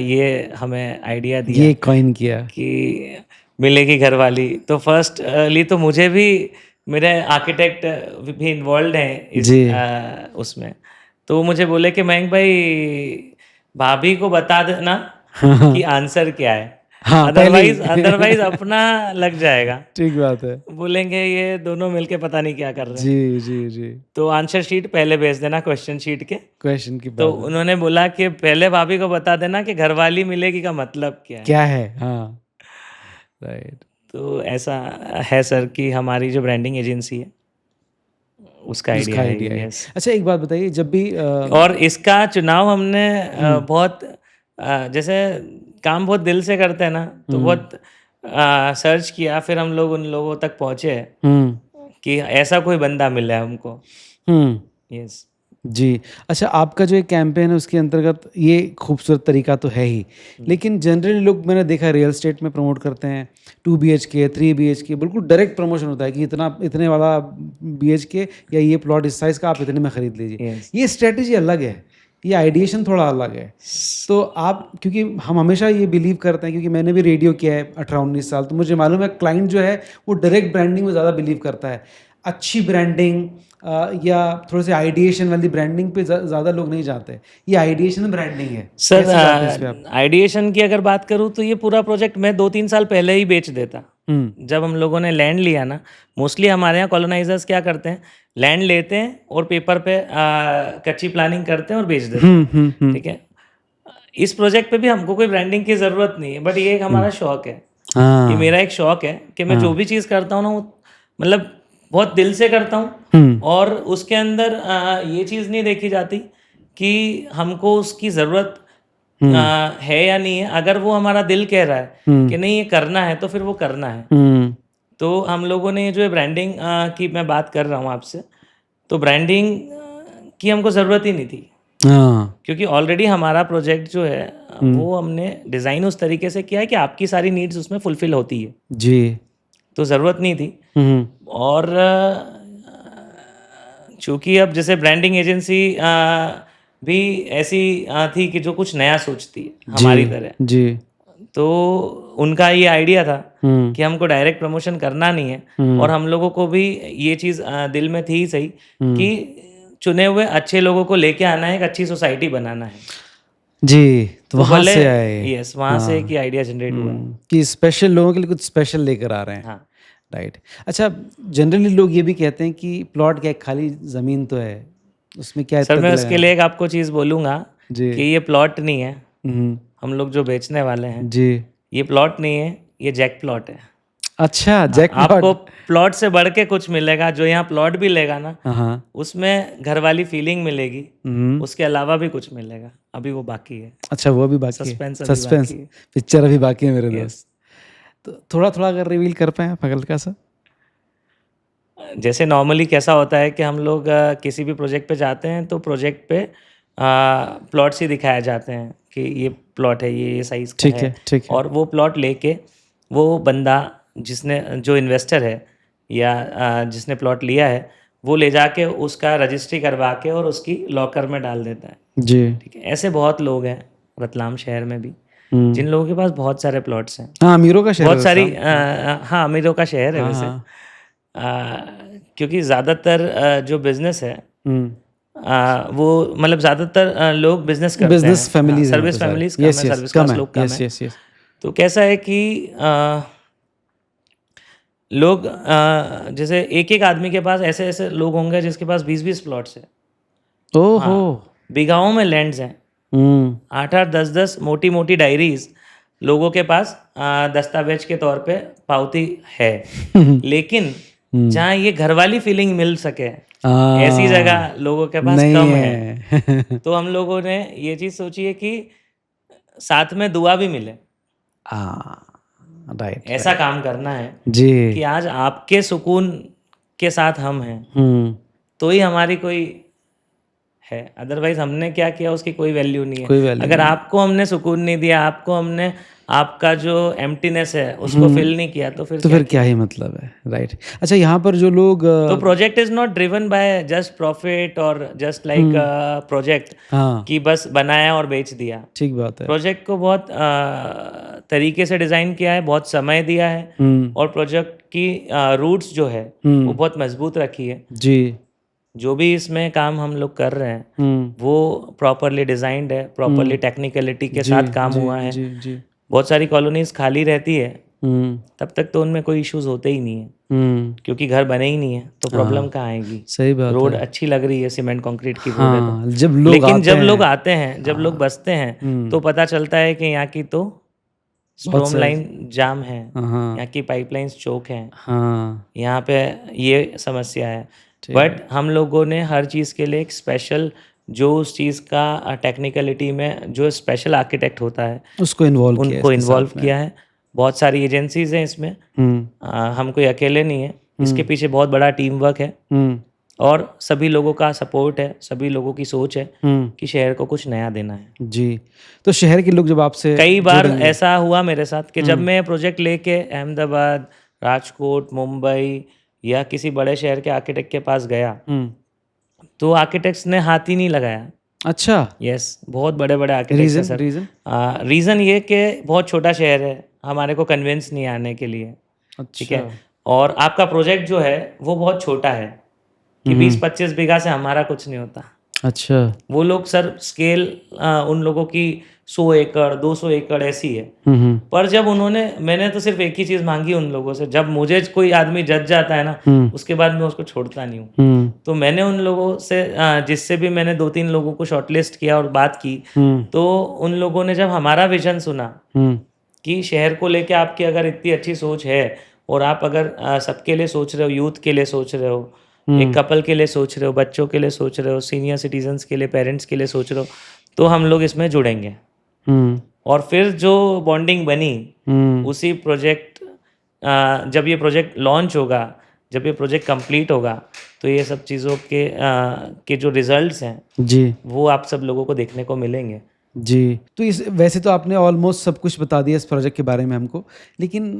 ये हमें आइडिया दिया ये कॉइन किया। कि मिलेगी घरवाली। तो फर्स्टली तो मुझे भी, मेरे आर्किटेक्ट भी इन्वॉल्व हैं इस जी, उसमें। तो वो मुझे बोले कि मयंक भाई, भाभी को बता देना हाँ, कि हाँ, आंसर क्या है, हाँ, पहले अदरवाइज ही। अदरवाइज अपना लग जाएगा। ठीक बात है। बोलेंगे ये दोनों मिलके पता नहीं क्या कर रहे हैं। जी, जी, जी। तो आंसर शीट पहले भेज देना, क्वेश्चन शीट के। क्वेश्चन की तो बात है। उन्होंने बोला कि पहले भाभी को बता देना कि घरवाली मिलेगी का मतलब क्या है। क्या है? हाँ, राइट। तो ऐसा है सर कि हमारी जो ब्रांडिंग एजेंसी है, उसका उसका आइडिया है आइडिया ये। है। यस, अच्छा एक बात बताइए जब भी और इसका चुनाव हमने हुँ, बहुत जैसे काम बहुत दिल से करते हैं ना, तो हुँ, बहुत सर्च किया, फिर हम लोग उन लोगों तक पहुँचे हुँ, कि ऐसा कोई बंदा मिला हमको। हुँ। यस जी। अच्छा आपका जो ये कैंपेन है उसके अंतर्गत ये खूबसूरत तरीका तो है ही। लेकिन जनरली लोग मैंने देखा रियल एस्टेट में प्रमोट करते हैं 2 बीएचके, 3 बीएचके बिल्कुल डायरेक्ट प्रमोशन होता है कि इतना इतने वाला बीएचके या ये प्लॉट इस साइज़ का आप इतने में खरीद लीजिए। यस ये स्ट्रैटेजी अलग है। ये आइडिएशन थोड़ा अलग है। तो आप क्योंकि हम हमेशा ये बिलीव करते हैं क्योंकि मैंने भी रेडियो किया है 18-19 साल तो मुझे मालूम है क्लाइंट जो है वो डायरेक्ट ब्रांडिंग में ज़्यादा बिलीव करता है। अच्छी ब्रांडिंग या थोड़े से आइडिएशन वाली ब्रांडिंग पे ज़्यादा लोग नहीं जाते। ये आइडिएशन ब्रांडिंग है। सर, कैसे जाते हैं इस पे आप? आइडिएशन की अगर बात करूँ तो ये पूरा प्रोजेक्ट मैं 2-3 साल पहले ही बेच देता। हुँ, जब हम लोगों ने लैंड लिया ना, मोस्टली हमारे यहाँ कॉलोनाइजर्स क्या करते हैं, लैंड लेते हैं और पेपर पे कच्ची प्लानिंग करते हैं और बेच देते हुँ, हैं। हुँ, हुँ, ठीक है, इस प्रोजेक्ट पे भी हमको कोई ब्रांडिंग की ज़रूरत नहीं है, बट ये एक हुँ। हमारा शौक है। ये हाँ, मेरा एक शौक है कि मैं जो हाँ। भी चीज़ करता हूँ ना, वो मतलब बहुत दिल से करता हूँ। हुँ, और उसके अंदर ये चीज़ नहीं देखी जाती कि हमको उसकी ज़रूरत हुँ, है या नहीं है। अगर वो हमारा दिल कह रहा है हुँ, कि नहीं ये करना है, तो फिर वो करना है। हुँ। तो हम लोगों ने ये जो ब्रांडिंग की मैं बात कर रहा हूँ आपसे, तो ब्रांडिंग की हमको ज़रूरत ही नहीं थी, हाँ, क्योंकि ऑलरेडी हमारा प्रोजेक्ट जो है हुँ, वो हमने डिज़ाइन उस तरीके से किया है कि आपकी सारी नीड्स उसमें फुलफ़िल होती है, जी। तो ज़रूरत नहीं थी। हुँ, हुँ, और चूँकि अब जैसे ब्रांडिंग एजेंसी भी ऐसी थी कि जो कुछ नया सोचती है जी, हमारी तरह, जी। तो उनका ये आइडिया था हुँ, कि हमको डायरेक्ट प्रमोशन करना नहीं है। और हुँ, हम लोगों को भी ये चीज़ दिल में थी ही सही हुँ। कि चुने हुए अच्छे लोगों को लेके आना है, एक अच्छी सोसाइटी बनाना है। जी, तो तो वहाँ भले, से आए। यस, वहाँ से एक हाँ, ही आइडिया जनरेट हुआ है। कि स्पेशल लोगों के लिए कुछ स्पेशल लेकर आ रहे हैं। हाँ राइट। अच्छा जनरली लोग ये भी कहते हैं कि प्लॉट क्या है, खाली ज़मीन तो है, उसमें क्या सर, इतना मैं दिल उसके लगाना? लिए एक आपको चीज़ बोलूँगा जी। कि ये प्लॉट नहीं है, हुँ, हम लोग जो बेचने वाले हैं, जी। ये प्लॉट नहीं है, ये जैक प्लॉट है। अच्छा हाँ, आपको जैकपॉट। प्लॉट से बढ़ के कुछ मिलेगा। जो यहाँ प्लॉट भी लेगा ना, हाँ, हाँ। उसमें घर वाली फीलिंग मिलेगी, हुँ। उसके अलावा भी कुछ मिलेगा। अभी वो बाकी है, अच्छा वो भी बाकी है। सस्पेंस अभी सस्पेंस, बाकी है। पिक्चर अभी बाकी है मेरे यस, दोस्त। तो थोड़ा-थोड़ा अगर रिवील कर पाएँ आप हल्का-सा? जैसे नॉर्मली कैसा होता है कि हम लोग किसी भी प्रोजेक्ट पे जाते हैं तो प्रोजेक्ट पे प्लॉट्स ही दिखाए जाते हैं कि ये प्लॉट है, ये साइज़ का ठीक है, है, ठीक है। और वो प्लॉट लेके वो बंदा जिसने, जो इन्वेस्टर है या जिसने प्लॉट लिया है, वो ले जाके उसका रजिस्ट्री करवा के और उसकी लॉकर में डाल देता है। जी। ठीक है, ऐसे बहुत लोग हैं रतलाम शहर में भी, जिन लोगों के पास बहुत सारे प्लॉट्स हैं, हाँ, अमीरों का शहर बहुत है सारी रतलाम। हाँ, अमीरों का शहर है हाँ, वैसे। हाँ। क्योंकि ज़्यादातर जो बिजनेस है, हुँ। वो मतलब ज़्यादातर लोग बिजनेस करते हैं। बिज़नेस फैमिलीज़ हैं वहाँ पे सर्विस सारे। फैमिलीज़ कम यस, है, यस, सर्विस कम क्लास है। लोग कम यस, है। Yes, yes. तो कैसा है कि लोग जैसे एक-एक आदमी के पास ऐसे-ऐसे लोग होंगे जिसके पास 20-20 प्लॉट्स हैं। ओहो! हाँ, बीघाओं में लैंड्स हैं। हुँ। 8-8, 10-10 मोटी-मोटी डायरीज़ लोगों के पास दस्तावेज के तौर पे पावती है। लेकिन जहाँ ये घरवाली फीलिंग मिल सके, ऐसी जगह लोगों के पास नहीं कम है। है। तो हम लोगों ने ये चीज़ सोची है कि साथ में दुआ भी मिले। हाँ, राइट, ऐसा राइट। काम करना है कि जी। आज आपके सुकून के साथ हम हैं, हुँ, तो ही हमारी कोई है। अदरवाइज़ हमने क्या किया उसकी कोई वैल्यू नहीं है। कोई वैल्यू अगर नहीं। आपको हमने सुकून नहीं दिया, आपको हमने आपका जो एम्प्टीनेस है उसको हुँ, फ़िल नहीं किया, तो फिर तो क्या फिर क्या किया? ही मतलब है, राइट। अच्छा, यहाँ पर जो लोग तो project is not driven by just profit और जस्ट लाइक हुँ, प्रोजेक्ट हाँ, कि बस बनाया और बेच दिया। ठीक बात है। प्रोजेक्ट को बहुत तरीके से डिज़ाइन किया है, बहुत समय दिया है, हुँ, और प्रोजेक्ट की रूट्स जो है वो हुँ, बहुत मजबूत रखी है। जी। जो भी इसमें काम हम लोग कर रहे हैं हुँ, वो प्रॉपरली डिज़ाइंड है, प्रॉपरली हुँ, टेक्निकलिटी के जी, साथ काम जी, हुआ है। जी, जी। बहुत सारी कॉलोनीज़ खाली रहती है, हुँ, तब तक तो उनमें कोई इश्यूज़ होते ही नहीं है, हुँ, क्योंकि घर बने ही नहीं है, तो प्रॉब्लम हाँ, कहाँ आएगी? सही बात रोड है। अच्छी लग रही है, सीमेंट कंक्रीट की रोड है तो। हाँ, जब लोग लेकिन आते जब लोग हैं, आते हैं, जब लोग हाँ, बसते हैं, तो हुँ, पता चलता है कि यहाँ की तो बहुत स्ट्रॉम सारे लाइन जाम है, हाँ, हाँ, यहाँ की पाइपलाइन्स चोक हैं, हाँ, यहाँ पे ये समस्या है। ठीक बट है। हम लोगों ने हर चीज़ के लिए एक स्पेशल, जो उस चीज़ का टेक्निकलिटी में जो स्पेशल आर्किटेक्ट होता है, उसको इन्वॉल्व किया उनको इसके इन्वॉल्व साथ में। किया है। बहुत सारी एजेंसीज़ हैं इसमें, हुँ, हम कोई अकेले नहीं हैं। इसके हुँ, पीछे बहुत बड़ा टीम वर्क है, हुँ, और सभी लोगों का सपोर्ट है, सभी लोगों की सोच है हुँ, कि शहर को कुछ नया देना है। जी। तो शहर के लोग जब आपसे कई बार जुड़ेंगे ऐसा हुआ मेरे साथ कि जब हुँ, मैं प्रोजेक्ट लेके अहमदाबाद, राजकोट, मुंबई या किसी बड़े शहर के आर्किटेक्ट के पास गया, हुँ, तो आर्किटेक्ट्स ने हाथ ही नहीं लगाया। अच्छा, यस, बहुत बड़े-बड़े आर्किटेक्ट्स हैं रीज़न सर। रीज़न? रीज़न ये कि बहुत छोटा शहर है, हमारे को कन्विंस नहीं आने के लिए, ठीक अच्छा, है? और आपका प्रोजेक्ट जो है, वो बहुत छोटा है कि हुँ, 20-25 बीघा से हमारा कुछ नहीं होता। अच्छा, वो लोग सर स्केल उन लोगों की 100 एकड़, 200 एकड़ ऐसी है। हुँ, हुँ, पर जब उन्होंने, मैंने तो सिर्फ़ एक ही चीज़ माँगी उन लोगों से, जब मुझे कोई आदमी जच जाता है ना, हुँ, उसके बाद मैं उसको छोड़ता नहीं हूँ। हुँ, तो मैंने उन लोगों से जिससे भी मैंने 2-3 लोगों को शॉर्टलिस्ट किया और बात की, हुँ, तो उन लोगों ने जब हमारा विज़न सुना हुँ, कि शहर को लेके आपकी अगर इतनी अच्छी सोच है, और आप अगर सबके लिए सोच रहे हो, यूथ के लिए सोच रहे हो, एक हुँ, कपल के लिए सोच रहे हो, बच्चों के लिए सोच रहे हो, सीनियर सिटीज़न्स के लिए, पेरेंट्स के लिए सोच रहे हो, तो हम लोग इसमें जुड़ेंगे। हुँ, और फिर जो बॉन्डिंग बनी, हुँ, उसी प्रोजेक्ट जब ये प्रोजेक्ट लॉन्च होगा, जब ये प्रोजेक्ट कंप्लीट होगा, तो ये सब चीज़ों के जो रिज़ल्ट्स हैं, जी, वो आप सब लोगों को देखने को मिलेंगे। जी। तो इस वैसे तो आपने ऑलमोस्ट सब कुछ बता दिया इस प्रोजेक्ट के बारे में हमको, लेकिन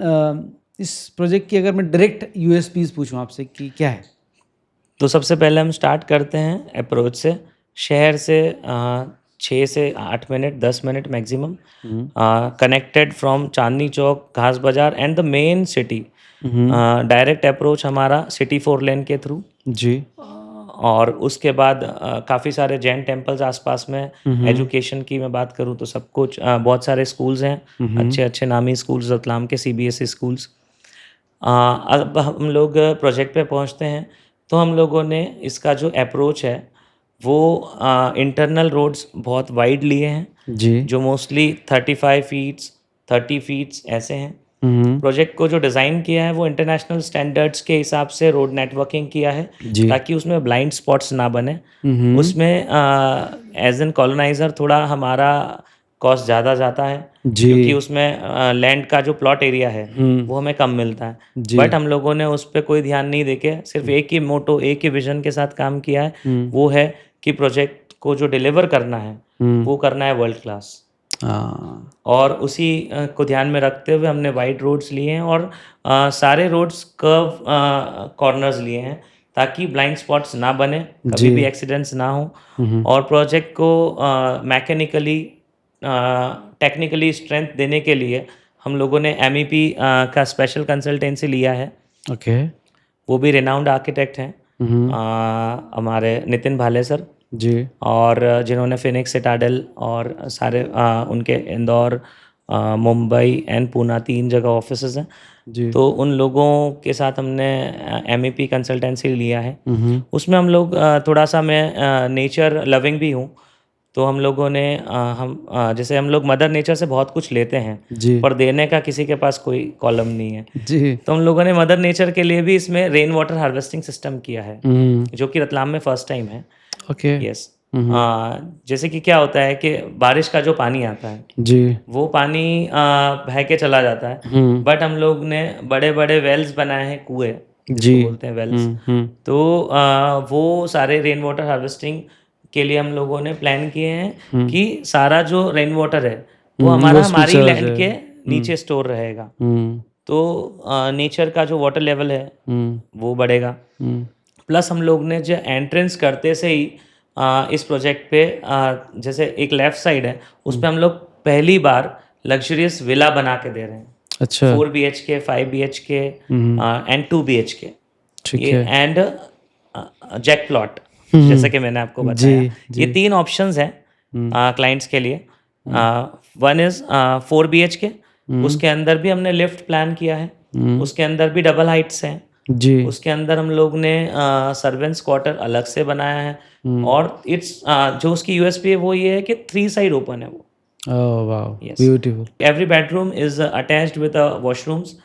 इस प्रोजेक्ट की अगर मैं डायरेक्ट यूएसपीज़ पूछूँ आपसे कि क्या है? तो सबसे पहले हम स्टार्ट करते हैं अप्रोच से, शहर से 6 से 8 minute, 10 minute maximum, hmm, connected from Chandni Chowk, Ghas Bazar and the main city. Hmm, direct approach हमारा सिटी 4 लेन के थ्रू, जी, और उसके बाद काफ़ी सारे जैन टेम्पल्स आसपास में। हुँ, एजुकेशन की मैं बात करूँ तो सब कुछ, बहुत सारे स्कूल्स हैं, हुँ, अच्छे अच्छे नामी स्कूल्स रतलाम के, सीबीएसई स्कूल्स। अब हम लोग प्रोजेक्ट पे पहुंचते हैं, तो हम लोगों ने इसका जो अप्रोच है वो इंटरनल रोड्स बहुत वाइड लिए हैं, जी, जो मोस्टली 35 फीट्स, 30 फीट्स ऐसे हैं। हुँ, प्रोजेक्ट को जो डिज़ाइन किया है वो इंटरनेशनल स्टैंडर्ड्स के हिसाब से रोड नेटवर्किंग किया है, जी, ताकि उसमें ब्लाइंड स्पॉट्स ना बने। हुँ, उसमें एज एन कॉलोनाइज़र थोड़ा हमारा कॉस्ट ज़्यादा जाता है जी। क्योंकि उसमें लैंड का जो प्लॉट एरिया है वो हमें कम मिलता है। जी। बट हम लोगों ने उस पर कोई ध्यान नहीं देके सिर्फ एक ही मोटो, एक ही विजन के साथ काम किया है, वो है कि प्रोजेक्ट को जो डिलीवर करना है वो करना है वर्ल्ड क्लास। हाँ। और उसी को ध्यान में रखते हुए हमने वाइड रोड्स लिए हैं और सारे रोड्स कर्व कॉर्नर्स लिए हैं ताकि ब्लाइंड स्पॉट्स ना बने, कभी भी एक्सीडेंट्स ना हो। और प्रोजेक्ट को मैकेनिकली टेक्निकली स्ट्रेंथ देने के लिए हम लोगों ने MEP का स्पेशल कंसल्टेंसी लिया है। ओके। वो भी रिनाउंड आर्किटेक्ट हैं, हमारे नितिन भाले सर जी। और जिन्होंने फिनिक्स, सिटाडेल और सारे उनके इंदौर, मुंबई एंड पूना 3 जगह ऑफिसेज हैं। जी। तो उन लोगों के साथ हमने MEP कंसल्टेंसी लिया है। उसमें हम लोग थोड़ा सा, मैं नेचर लविंग भी हूँ, तो हम लोगों ने जैसे हम लोग मदर नेचर से बहुत कुछ लेते हैं जी। पर देने का किसी के पास कोई कॉलम नहीं है। जी। तो हम लोगों ने मदर नेचर के लिए भी इसमें रेन वाटर हार्वेस्टिंग सिस्टम किया है, जो कि रतलाम में फर्स्ट टाइम है। ओके। यस। जैसे कि क्या होता है कि बारिश का जो पानी आता है जी। वो पानी बह के चला जाता है, बट हम लोग ने बड़े बड़े वेल्स बनाए हैं, कुएं जिसको बोलते हैं वेल्स। तो वो सारे रेन वाटर हार्वेस्टिंग के लिए हम लोगों ने प्लान किए हैं कि सारा जो रेन वाटर है वो हमारी लैंड के नीचे स्टोर रहेगा। तो नेचर का जो वाटर लेवल है वो बढ़ेगा। प्लस हम लोग ने जो एंट्रेंस करते से ही इस प्रोजेक्ट पे जैसे एक लेफ्ट साइड है उस पे हम लोग पहली बार लग्जरियस विला बना के दे रहे हैं। अच्छा। 4 BHK, 5 BHK एंड 2 BHK, ठीक ये है। एंड जैक प्लॉट, जैसे कि मैंने आपको बताया। जी। ये 3 ऑप्शंस हैं क्लाइंट्स के लिए। 1 इज 4 BHK, उसके अंदर भी हमने लिफ्ट प्लान किया है, उसके अंदर भी डबल हाइट्स हैं। जी। उसके अंदर हम लोग ने सर्वेंट्स क्वार्टर अलग से बनाया है और जो उसकी USP है वो ये है कि 3 साइड ओपन है वो। Oh wow, Yes. Beautiful. Every bedroom is attached with washrooms,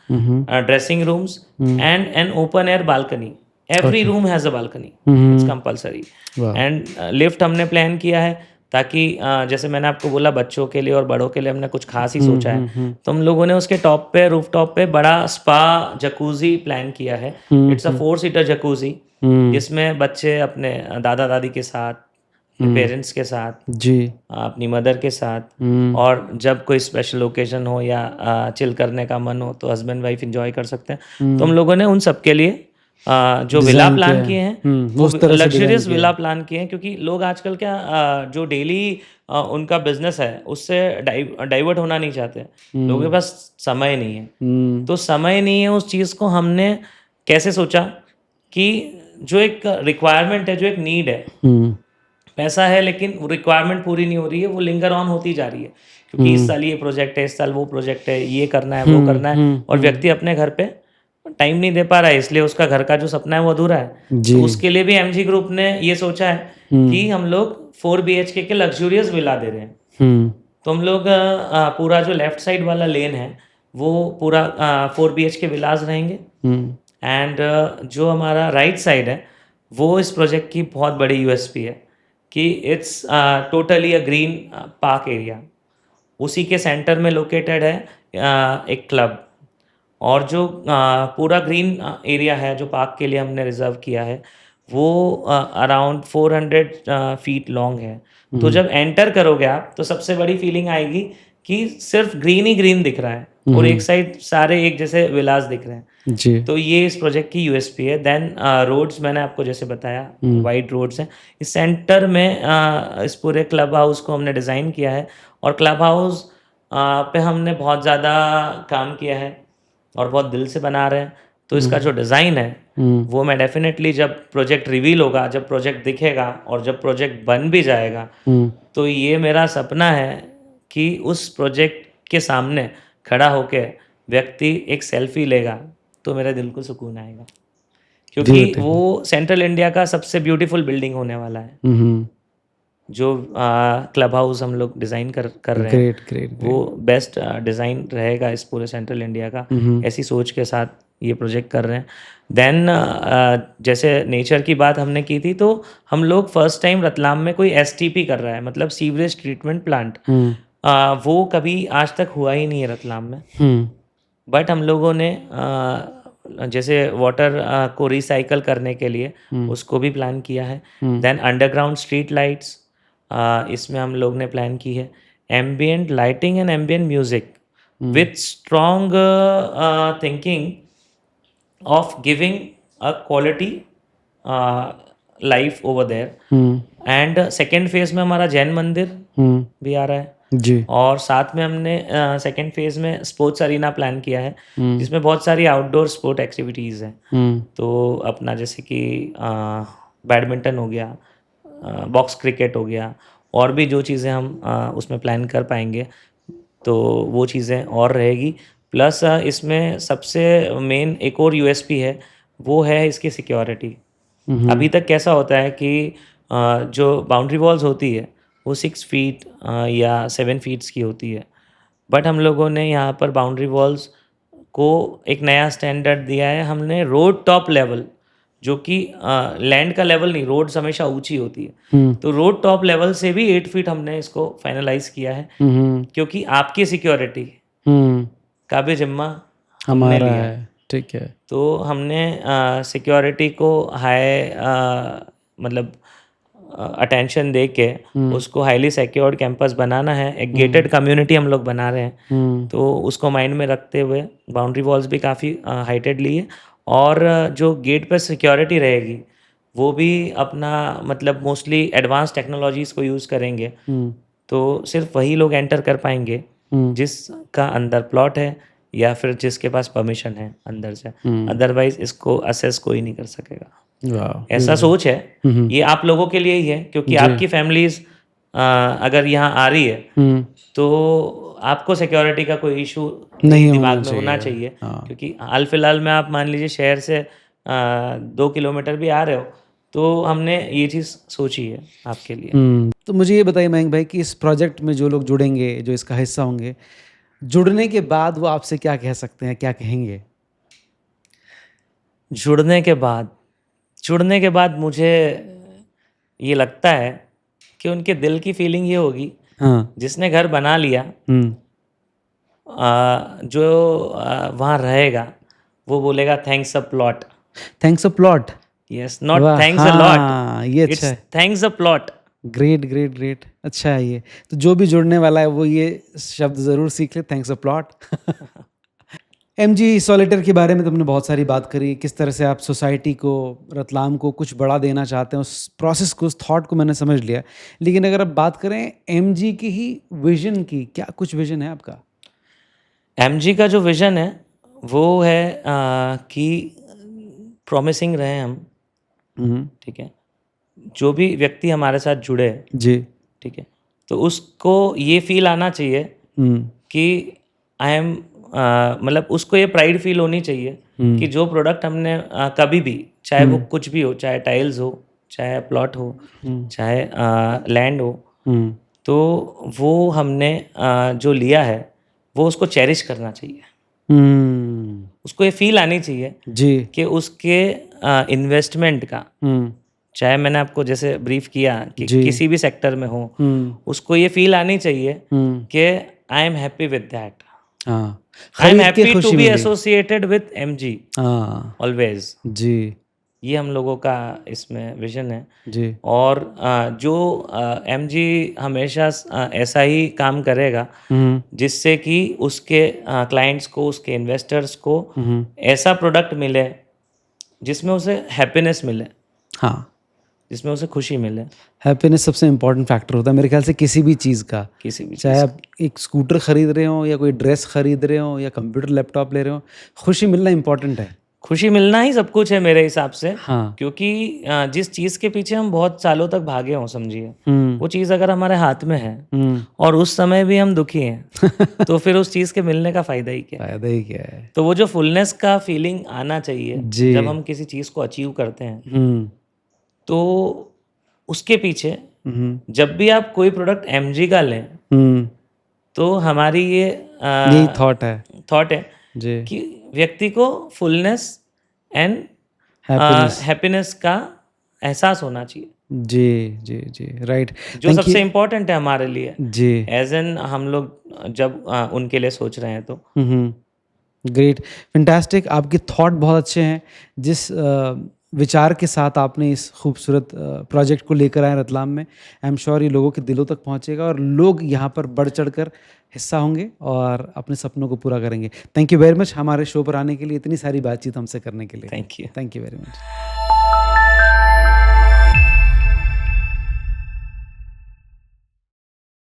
dressing rooms, and an open air balcony. Every room has a balcony. It's compulsory. Wow. And lift हमने प्लान किया है ताकि जैसे मैंने आपको बोला बच्चों के लिए और बड़ों के लिए हमने कुछ खास ही सोचा है। तो हम लोगों ने उसके टॉप पे, रूफ टॉप पे बड़ा स्पा जकूजी प्लान किया है। इट्स अ 4-सीटर जकूजी जिसमें बच्चे अपने दादा दादी के साथ, पेरेंट्स के साथ, जी, अपनी मदर के साथ, और जब कोई स्पेशल ओकेजन हो या चिल करने का मन हो तो हस्बैंड वाइफ एंजॉय कर सकते हैं। तो हम लोगों ने उन सब के लिए जो विला प्लान किए हैं वो लग्जरियस विला प्लान किए हैं, क्योंकि लोग आजकल क्या जो डेली उनका बिजनेस है उससे डाइवर्ट होना नहीं चाहते। लोगों के पास समय नहीं है। तो समय नहीं है, उस चीज़ को हमने कैसे सोचा कि जो एक रिक्वायरमेंट है, जो एक नीड है, पैसा है लेकिन रिक्वायरमेंट पूरी नहीं हो रही है, वो लिंगर ऑन होती जा रही है, क्योंकि इस साल ये प्रोजेक्ट है, इस साल वो प्रोजेक्ट है, ये करना है, वो करना है, और व्यक्ति अपने घर पे टाइम नहीं दे पा रहा है, इसलिए उसका घर का जो सपना है वो अधूरा है। तो उसके लिए भी MG ग्रुप ने ये सोचा है कि हम लोग 4 BHK के लग्जूरियस विला दे रहे हैं। तो हम लोग पूरा जो लेफ्ट साइड वाला लेन है वो पूरा 4 BHK विलास रहेंगे, एंड जो हमारा राइट साइड है वो इस प्रोजेक्ट की बहुत बड़ी USP है कि it's totally a green park area. उसी के सेंटर में लोकेटेड है एक क्लब, और जो पूरा ग्रीन एरिया है जो पार्क के लिए हमने रिजर्व किया है वो अराउंड 400 फीट लॉन्ग है। तो जब एंटर करोगे आप तो सबसे बड़ी फीलिंग आएगी कि सिर्फ ग्रीन ही ग्रीन दिख रहा है और एक साइड सारे एक जैसे विलास दिख रहे हैं। जी। तो ये इस प्रोजेक्ट की USP है। देन रोड्स मैंने आपको जैसे बताया, वाइड रोड्स हैं। इस सेंटर में इस पूरे क्लब हाउस को हमने डिज़ाइन किया है, और क्लब हाउस पे हमने बहुत ज़्यादा काम किया है और बहुत दिल से बना रहे हैं। तो इसका जो डिज़ाइन है वो मैं डेफिनेटली, जब प्रोजेक्ट रिवील होगा, जब प्रोजेक्ट दिखेगा और जब प्रोजेक्ट बन भी जाएगा, तो ये मेरा सपना है कि उस प्रोजेक्ट के सामने खड़ा होके व्यक्ति एक सेल्फी लेगा तो मेरे दिल को सुकून आएगा, क्योंकि वो सेंट्रल इंडिया का सबसे ब्यूटीफुल बिल्डिंग होने वाला है। जो क्लब हाउस हम लोग डिज़ाइन कर रहे हैं, ग्रेट। वो बेस्ट डिज़ाइन रहेगा इस पूरे सेंट्रल इंडिया का। ऐसी सोच के साथ ये प्रोजेक्ट कर रहे हैं। देन जैसे नेचर की बात हमने की थी, तो हम लोग फर्स्ट टाइम रतलाम में कोई STP कर रहा है, मतलब सीवरेज ट्रीटमेंट प्लांट। वो कभी आज तक हुआ ही नहीं है रतलाम में। हम्म बट हम लोगों ने जैसे वाटर को रिसाइकल करने के लिए उसको भी प्लान किया है। देन अंडरग्राउंड स्ट्रीट लाइट्स, इसमें हम लोग ने प्लान की है। Ambient lighting and ambient music with strong thinking of giving a quality life over there. And second phase में हमारा जैन मंदिर भी आ रहा है जी और साथ में हमने सेकेंड फेज में स्पोर्ट्स अरीना प्लान किया है जिसमें बहुत सारी आउटडोर स्पोर्ट एक्टिविटीज़ हैं। तो अपना जैसे कि बैडमिंटन हो गया, बॉक्स क्रिकेट हो गया, और भी जो चीज़ें हम उसमें प्लान कर पाएंगे तो वो चीज़ें और रहेगी। प्लस इसमें सबसे मेन एक और यूएसपी है, वो है इसकी सिक्योरिटी। अभी तक कैसा होता है कि जो बाउंड्री वॉल्स होती है वो 6 फीट या 7 फीट्स की होती है, बट हम लोगों ने यहाँ पर बाउंड्री वॉल्स को एक नया स्टैंडर्ड दिया है। हमने रोड टॉप लेवल, जो कि लैंड का लेवल नहीं, रोड्स हमेशा ऊंची होती है, तो रोड टॉप लेवल से भी 8 फीट हमने इसको फाइनलाइज किया है, क्योंकि आपकी सिक्योरिटी का भी जिम्मा हमने हमारा लिया है। ठीक है। तो हमने सिक्योरिटी को हाई मतलब अटेंशन दे के उसको हाईली सिक्योर्ड कैंपस बनाना है। एक गेटेड कम्युनिटी हम लोग बना रहे हैं, तो उसको माइंड में रखते हुए बाउंड्री वॉल्स भी काफ़ी हाइटेड ली है, और जो गेट पर सिक्योरिटी रहेगी वो भी अपना मतलब मोस्टली एडवांस टेक्नोलॉजीज़ को यूज़ करेंगे। तो सिर्फ वही लोग एंटर कर पाएंगे जिसका अंदर प्लॉट है या फिर जिसके पास परमिशन है अंदर से, अदरवाइज इसको असेस कोई नहीं कर सकेगा। वाह, ऐसा सोच है। ये आप लोगों के लिए ही है, क्योंकि आपकी फैमिलीज अगर यहाँ आ रही है तो आपको सिक्योरिटी का कोई इशू नहीं दिमाग में होना चाहिए। क्योंकि हाल फिलहाल में आप मान लीजिए शहर से 2 किलोमीटर भी आ रहे हो, तो हमने ये चीज़ सोची है आपके लिए। तो मुझे ये बताइए मयंक भाई कि इस प्रोजेक्ट में जो लोग जुड़ेंगे, जो इसका हिस्सा होंगे, जुड़ने के बाद वो आपसे क्या कह सकते हैं, क्या कहेंगे? जुड़ने के बाद मुझे ये लगता है कि उनके दिल की फीलिंग ये होगी, हाँ। जिसने घर बना लिया जो वहाँ रहेगा वो बोलेगा thanks a plot. Thanks a plot. Yes, not वाह, थैंक्स अ लॉट, हाँ, ये अच्छा इट्स है। Thanks a plot. Great great great, अच्छा है ये। तो जो भी जुड़ने वाला है वो ये शब्द ज़रूर सीख ले, thanks a plot. MG solitaire के बारे में तुमने बहुत सारी बात करी, किस तरह से आप सोसाइटी को, रतलाम को कुछ बड़ा देना चाहते हैं, उस प्रोसेस को, उस थॉट को मैंने समझ लिया। लेकिन अगर आप बात करें एमजी की ही विजन की, क्या कुछ विजन है आपका? एमजी का जो विजन है वो है कि प्रॉमिसिंग रहे हम, ठीक है, जो भी व्यक्ति हमारे साथ जुड़े, जी। ठीक है, तो उसको ये फील आना चाहिए कि आई एम मतलब उसको ये प्राइड फील होनी चाहिए कि जो प्रोडक्ट हमने कभी भी, चाहे वो कुछ भी हो, चाहे टाइल्स हो, चाहे प्लॉट हो, चाहे लैंड हो, तो वो हमने जो लिया है वो उसको चेरिश करना चाहिए। उसको ये फील आनी चाहिए जी कि उसके इन्वेस्टमेंट का, चाहे मैंने आपको जैसे ब्रीफ किया कि किसी भी सेक्टर में हो, उसको ये फील आनी चाहिए कि I am happy with that, I am happy to be associated with MG always. जी, ये हम लोगों का इसमें विजन है जी। और जो एमजी हमेशा ऐसा ही काम करेगा जिससे कि उसके क्लाइंट्स को, उसके इन्वेस्टर्स को ऐसा प्रोडक्ट मिले जिसमें उसे हैप्पीनेस मिले, हाँ, जिसमें उसे खुशी मिले। हैप्पीनेस सबसे इम्पोर्टेंट फैक्टर होता है मेरे ख्याल से किसी भी चीज़ का। किसी भी चाहे आप एक स्कूटर खरीद रहे हो या कोई ड्रेस खरीद रहे हो या कंप्यूटर लैपटॉप ले रहे हो, खुशी मिलना इम्पोर्टेंट है। खुशी मिलना ही सब कुछ है मेरे हिसाब से। हाँ। क्योंकि जिस चीज़ के पीछे हम बहुत सालों तक भागे हों, समझिए, वो चीज़ अगर हमारे हाथ में है और उस समय भी हम दुखी हैं तो फिर उस चीज़ के मिलने का फ़ायदा ही क्या है? फायदा ही क्या है? तो वो जो फुलनेस का फीलिंग आना चाहिए जी। जब हम किसी चीज़ को अचीव करते हैं, तो उसके पीछे जब भी आप कोई प्रोडक्ट एमजी का लें तो हमारी ये यही थॉट है जी, कि व्यक्ति को फुलनेस एंड हैप्पीनेस का एहसास होना चाहिए। जी राइट। जो सबसे इम्पोर्टेंट है हमारे लिए जी। एज एन हम लोग जब उनके लिए सोच रहे हैं तो। Great, fantastic. आपके थॉट बहुत अच्छे हैं। जिस विचार के साथ आपने इस खूबसूरत प्रोजेक्ट को लेकर आए रतलाम में, आई एम श्योर ये लोगों के दिलों तक पहुंचेगा और लोग यहाँ पर बढ़ चढ़कर हिस्सा होंगे और अपने सपनों को पूरा करेंगे। थैंक यू वेरी मच हमारे शो पर आने के लिए, इतनी सारी बातचीत हमसे करने के लिए। Thank you. Thank you very much.